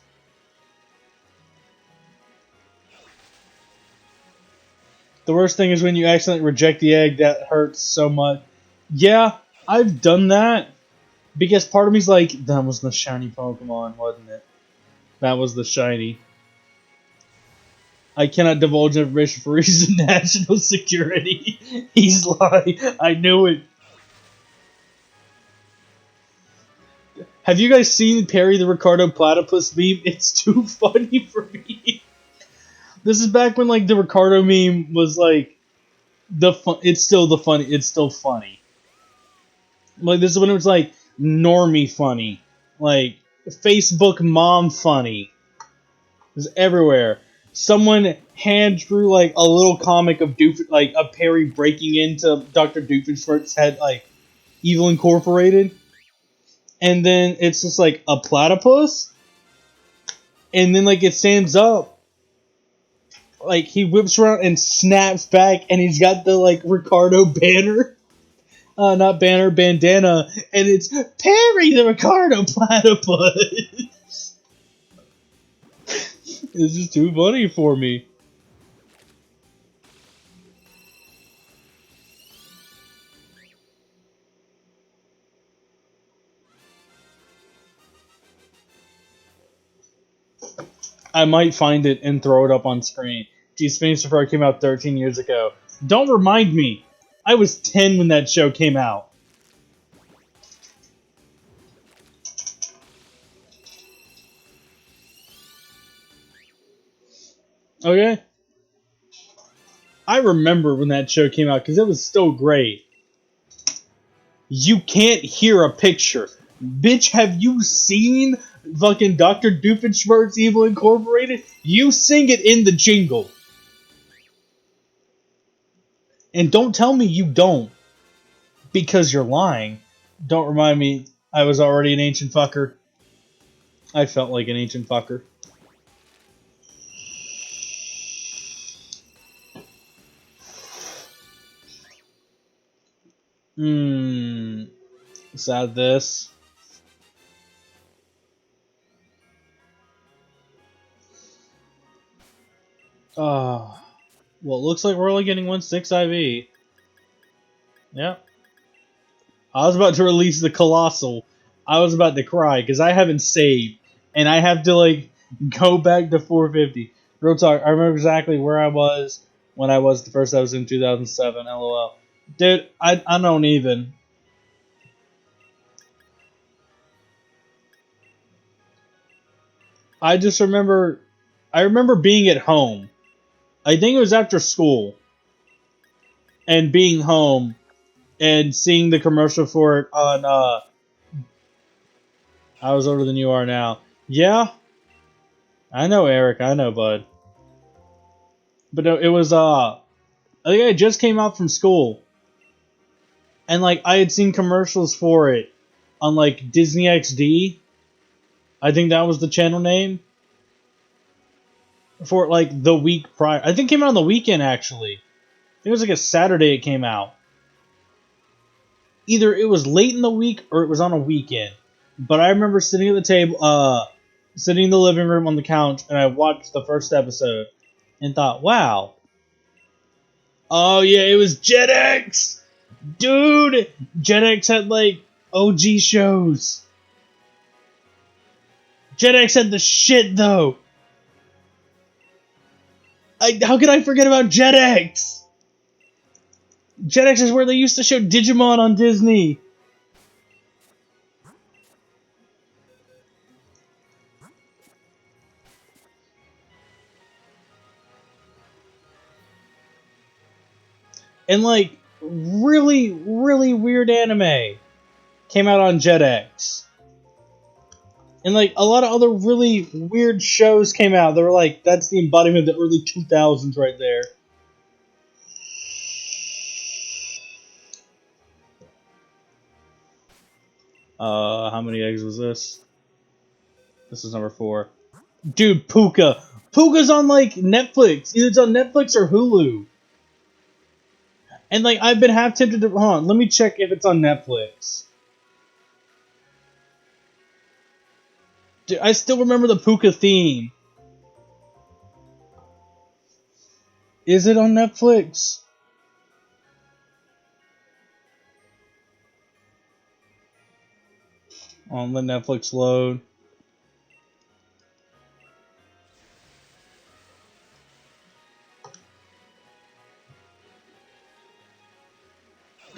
The worst thing is when you accidentally reject the egg, that hurts so much. Yeah, I've done that. Because part of me's like, that was the shiny Pokemon, wasn't it? That was the shiny. I cannot divulge information for reasons of national security. He's lying. I knew it. Have you guys seen Perry the Ricardo Platypus meme? It's too funny for me. This is back when like the Ricardo meme was like the fun. It's still the funny. It's still funny. Like this is when it was like normie funny, like Facebook mom funny. It was everywhere. Someone hand drew like a little comic of like a Perry breaking into Dr. Doofenshmirtz's head, like Evil Incorporated, and then it's just like a platypus, and then like it stands up, like he whips around and snaps back, and he's got the like Ricardo banner. Not banner, bandana, and it's Perry the Ricardo Platypus. This is too funny for me. I might find it and throw it up on screen. Gee, Sphinx Fur came out 13 years ago. Don't remind me! I was 10 when that show came out. Okay? I remember when that show came out because it was still great. You can't hear a picture. Bitch, have you seen fucking Dr. Doofenshmirtz Evil Incorporated? You sing it in the jingle. And don't tell me you don't. Because you're lying. Don't remind me I was already an ancient fucker. I felt like an ancient fucker. Is that this? Oh. Well, it looks like we're only getting 1/6 IV. Yep. I was about to release the Colossal. I was about to cry because I haven't saved. And I have to, like, go back to 450. Real talk, I remember exactly where I was when I was the first episode in 2007. LOL. Dude, I don't even. I just remember. I remember being at home. I think it was after school. And being home and seeing the commercial for it on, I was older than you are now. Yeah, I know, Eric. I know, bud. But no, it was, I think I just came out from school. And, like, I had seen commercials for it on, like, Disney XD. I think that was the channel name. For, like, the week prior. I think it came out on the weekend, actually. I think it was, like, a Saturday it came out. Either it was late in the week or it was on a weekend. But I remember sitting at the table, sitting in the living room on the couch, and I watched the first episode and thought, wow. Oh, yeah, it was Jetix! Dude! Jetix had, like, OG shows. Jetix had the shit, though. How could I forget about Jetix? Jetix is where they used to show Digimon on Disney. And, like, really, really weird anime came out on Jetix. And, like, a lot of other really weird shows came out. They were like, that's the embodiment of the early 2000s right there. How many eggs was this? This is number 4. Dude, Puka. Puka's on, like, Netflix. Either it's on Netflix or Hulu. And, like, I've been half tempted to... Hold on, let me check if it's on Netflix. Dude, I still remember the Puka theme. Is it on Netflix? Let Netflix load.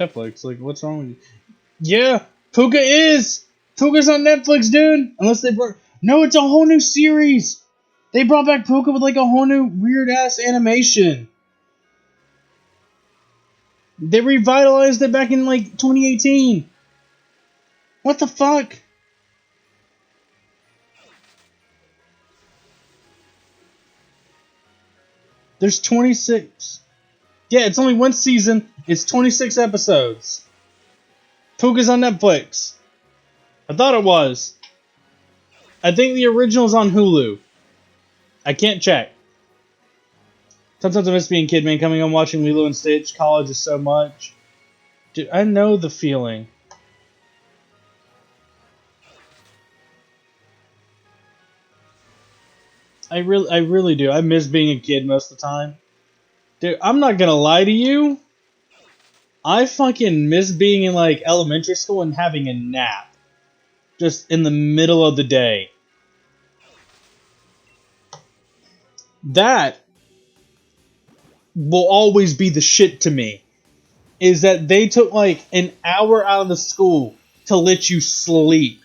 Netflix. Like, what's wrong with you? Yeah, Puka is. Puka's on Netflix, dude. Unless they brought. No, it's a whole new series. They brought back Puka with like a whole new weird ass animation. They revitalized it back in like 2018. What the fuck? There's 26. Yeah, it's only one season. It's 26 episodes. Puka's on Netflix. I thought it was. I think the original's on Hulu. I can't check. Sometimes I miss being a kid, man. Coming home watching Lilo and Stitch. College is so much. Dude, I know the feeling. I really do. I miss being a kid most of the time. Dude, I'm not gonna lie to you. I fucking miss being in like elementary school and having a nap. Just in the middle of the day. That will always be the shit to me. Is that they took like an hour out of the school to let you sleep.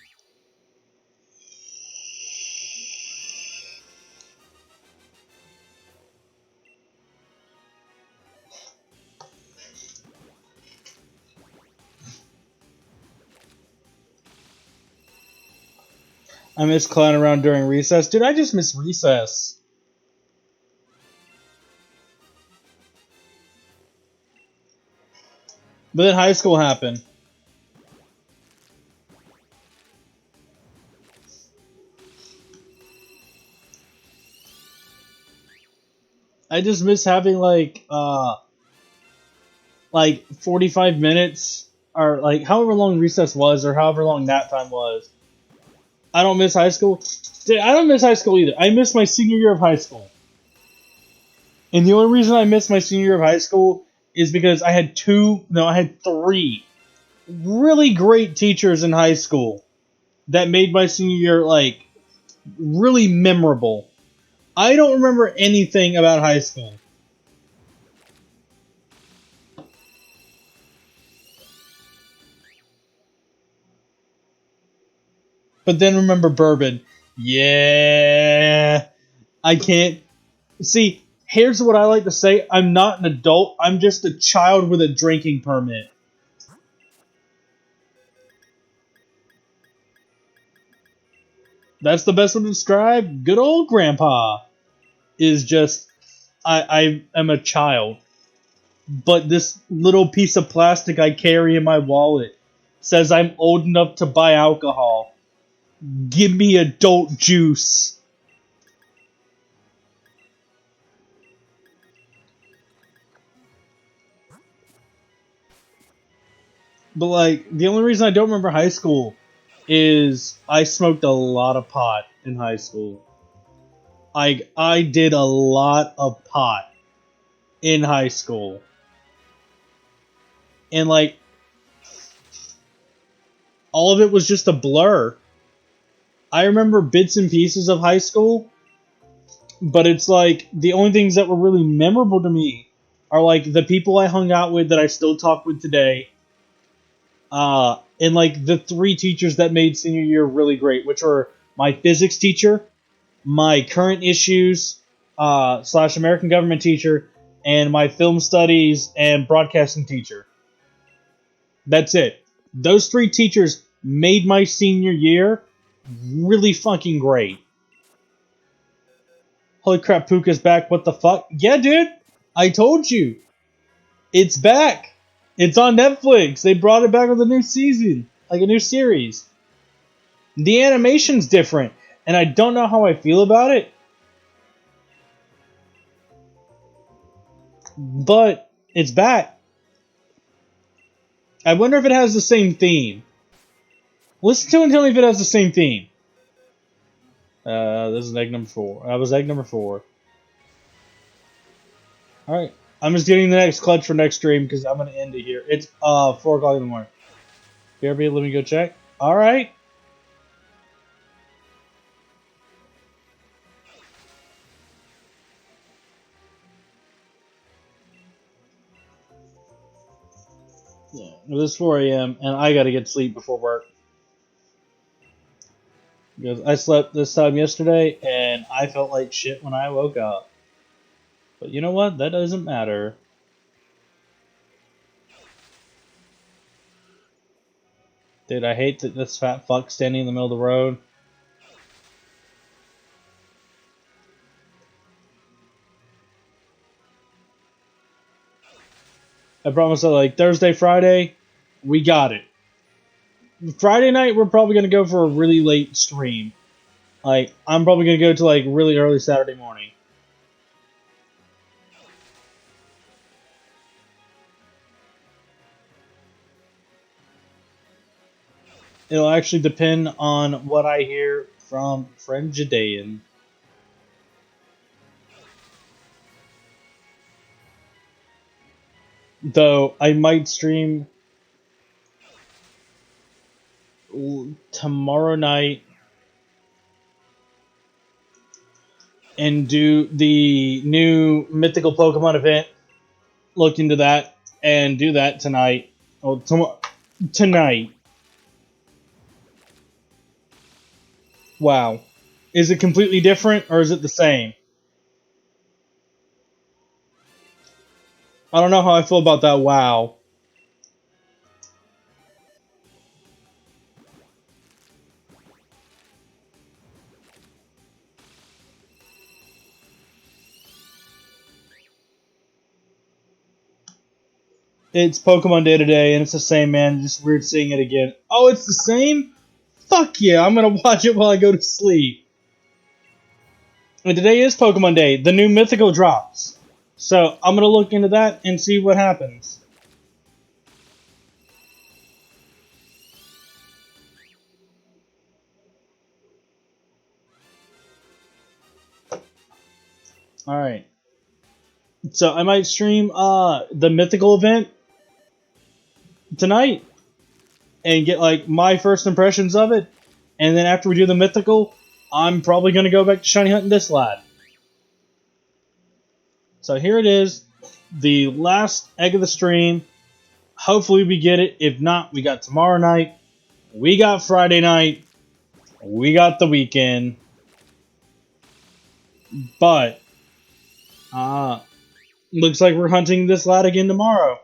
I miss clowning around during recess. Dude, I just miss recess. But then high school happened. I just miss having like 45 minutes or like however long recess was or however long nap time was. I don't miss high school. Dude, I don't miss high school either. I miss my senior year of high school. And the only reason I miss my senior year of high school is because I had three really great teachers in high school that made my senior year like really memorable. I don't remember anything about high school. But then remember bourbon. Yeah. I can't. See, here's what I like to say. I'm not an adult. I'm just a child with a drinking permit. That's the best way to describe good old grandpa. Is just I am a child. But this little piece of plastic I carry in my wallet says I'm old enough to buy alcohol. Give me adult juice. But like the only reason I don't remember high school is I smoked a lot of pot in high school. I did a lot of pot in high school. And like all of it was just a blur. I remember bits and pieces of high school, but it's like the only things that were really memorable to me are like the people I hung out with that I still talk with today. And like the three teachers that made senior year really great, which were my physics teacher, my current issues slash American government teacher, and my film studies and broadcasting teacher. That's it. Those three teachers made my senior year really fucking great. Holy crap, Puka's back. What the fuck? Yeah, dude. I told you. It's back. It's on Netflix. They brought it back with a new season. Like a new series. The animation's different. And I don't know how I feel about it. But it's back. I wonder if it has the same theme. Listen to it and tell me if it has the same theme. This is egg number 4. That was egg number 4. Alright. I'm just getting the next clutch for next stream because I'm going to end it here. It's 4 o'clock in the morning. BRB, let me go check. Alright. Yeah, it was 4 a.m. and I gotta get sleep before work. Because I slept this time yesterday and I felt like shit when I woke up. But you know what? That doesn't matter. Dude, I hate that this fat fuck standing in the middle of the road. I promise that, like, Thursday, Friday, we got it. Friday night, we're probably gonna go for a really late stream. Like, I'm probably gonna go to, like, really early Saturday morning. It'll actually depend on what I hear from friend Judean. Though, I might stream tomorrow night and do the new mythical Pokemon event. Look into that and do that tonight. Oh, tonight. Wow. Is it completely different or is it the same? I don't know how I feel about that. Wow. It's Pokemon Day today, and it's the same, man. Just weird seeing it again. Oh, it's the same? Fuck yeah, I'm gonna watch it while I go to sleep. And today is Pokemon Day. The new Mythical drops. So, I'm gonna look into that and see what happens. Alright. So, I might stream the Mythical event tonight and get, like, my first impressions of it. And then after we do the Mythical, I'm probably gonna go back to Shiny Hunting this lad. So here it is, the last egg of the stream. Hopefully we get it. If not, we got tomorrow night. We got Friday night. We got the weekend. But looks like we're hunting this lad again tomorrow.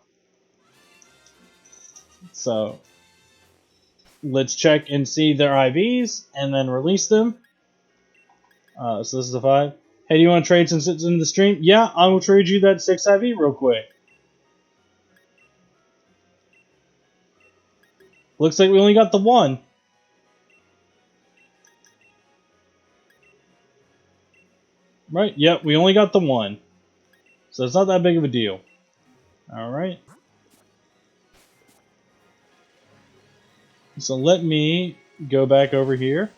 So let's check and see their IVs and then release them. So this is a 5. Hey, do you want to trade since it's in the stream? Yeah, I will trade you that 6 IV real quick. Looks like we only got the 1. Right? Yep, we only got the 1. So it's not that big of a deal. Alright. So let me go back over here.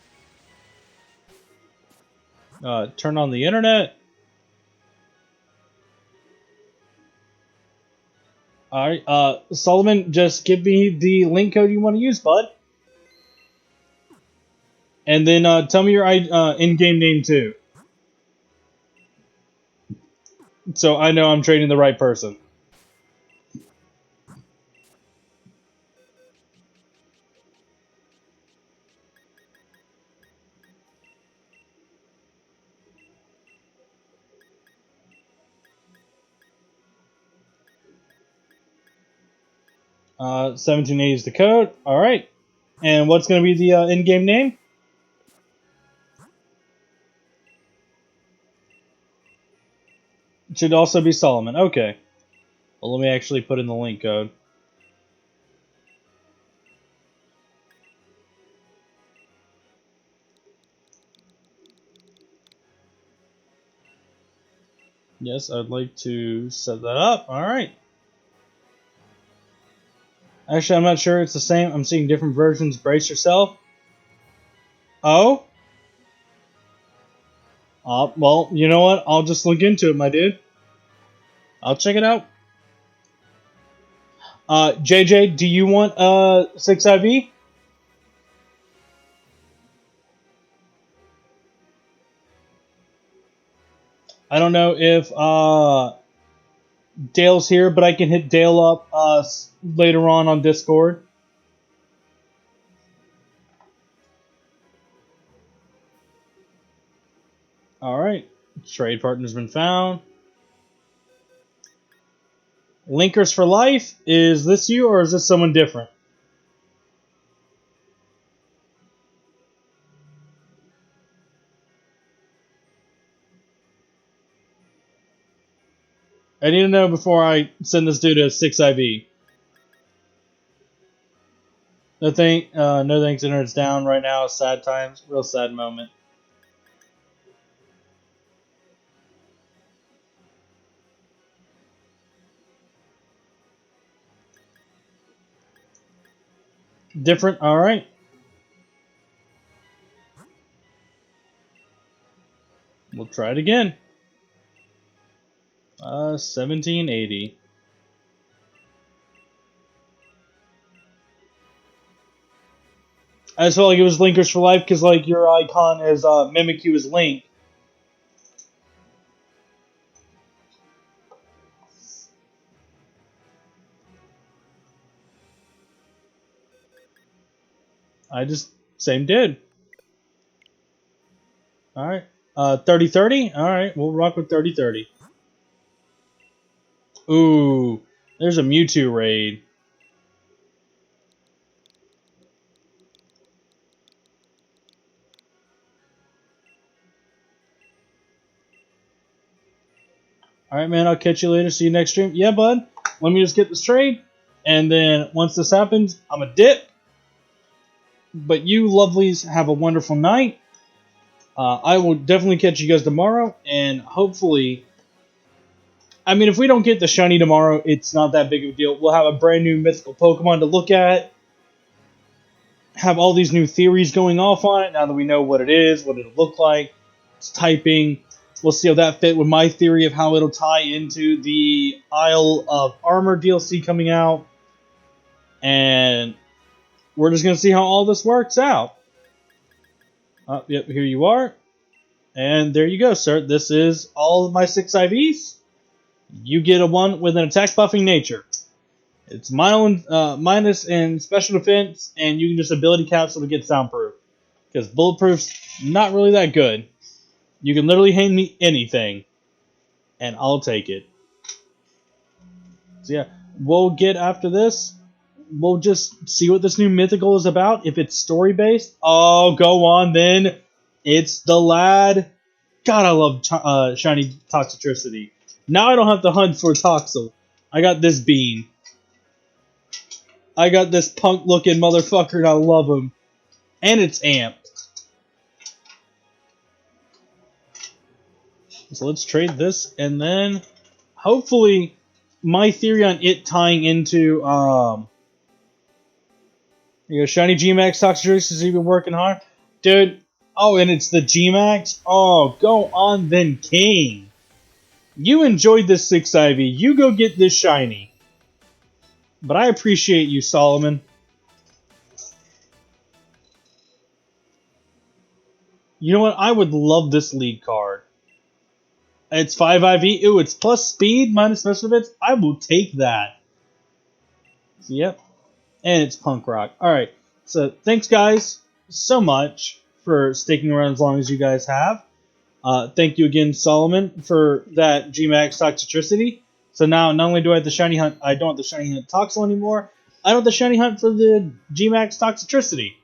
Turn on the internet. Alright, Solomon, just give me the link code you want to use, bud. And then tell me your in-game name too. So I know I'm trading the right person. Uh, 1780 is the code. Alright. And what's going to be the in-game name? It should also be Solomon. Okay. Well, let me actually put in the link code. Yes, I'd like to set that up. Alright. Actually, I'm not sure it's the same. I'm seeing different versions. Brace yourself. Oh? Well, you know what? I'll just look into it, my dude. I'll check it out. JJ, do you want 6 IV? I don't know if Dale's here, but I can hit Dale up later on Discord. Alright. Trade partner's been found. Linkers for life. Is this you or is this someone different? I need to know before I send this dude a 6 IV. No thanks, internet's down right now. Sad times. Real sad moment. Different. Alright. We'll try it again. 1780. I just felt like it was Linkers for life because like your icon is Mimikyu as Link. I just same did. Alright. 30-30? Alright, we'll rock with 30-30. Ooh, there's a Mewtwo raid. Alright, man, I'll catch you later. See you next stream. Yeah, bud. Let me just get this trade. And then once this happens, I'm a dip. But you lovelies have a wonderful night. I will definitely catch you guys tomorrow. And hopefully, I mean, if we don't get the shiny tomorrow, it's not that big of a deal. We'll have a brand new mythical Pokemon to look at. Have all these new theories going off on it now that we know what it is, what it'll look like. It's typing. We'll see how that fit with my theory of how it'll tie into the Isle of Armor DLC coming out. And we're just going to see how all this works out. Yep, here you are. And there you go, sir. This is all of my 6 IVs. You get a 1 with an attack buffing nature. It's minus in special defense, and you can just ability capsule to get soundproof. Because bulletproof's not really that good. You can literally hand me anything, and I'll take it. So yeah, we'll get after this. We'll just see what this new mythical is about. If it's story-based, oh, go on then. It's the lad. God, I love shiny Toxicity. Now I don't have to hunt for Toxel. I got this bean. I got this punk-looking motherfucker, and I love him. And it's amped. So let's trade this, and then hopefully my theory on it tying into shiny G-Max Toxicity is even working hard. Dude, oh, and it's the G-Max? Oh, go on then, King. You enjoyed this 6 IV. You go get this shiny. But I appreciate you, Solomon. You know what? I would love this lead card. It's 5 IV. Ooh, it's plus speed minus special defense. I will take that. So, yep. And it's punk rock. Alright. So, thanks, guys, so much for sticking around as long as you guys have. Thank you again, Solomon, for that G-Max Toxicity. So now, not only do I have the shiny hunt, I don't have the shiny hunt Toxel anymore. I don't have the shiny hunt for the G-Max Toxicity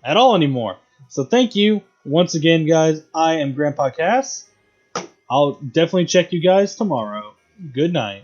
at all anymore. So thank you once again, guys. I am Grandpa Cass. I'll definitely check you guys tomorrow. Good night.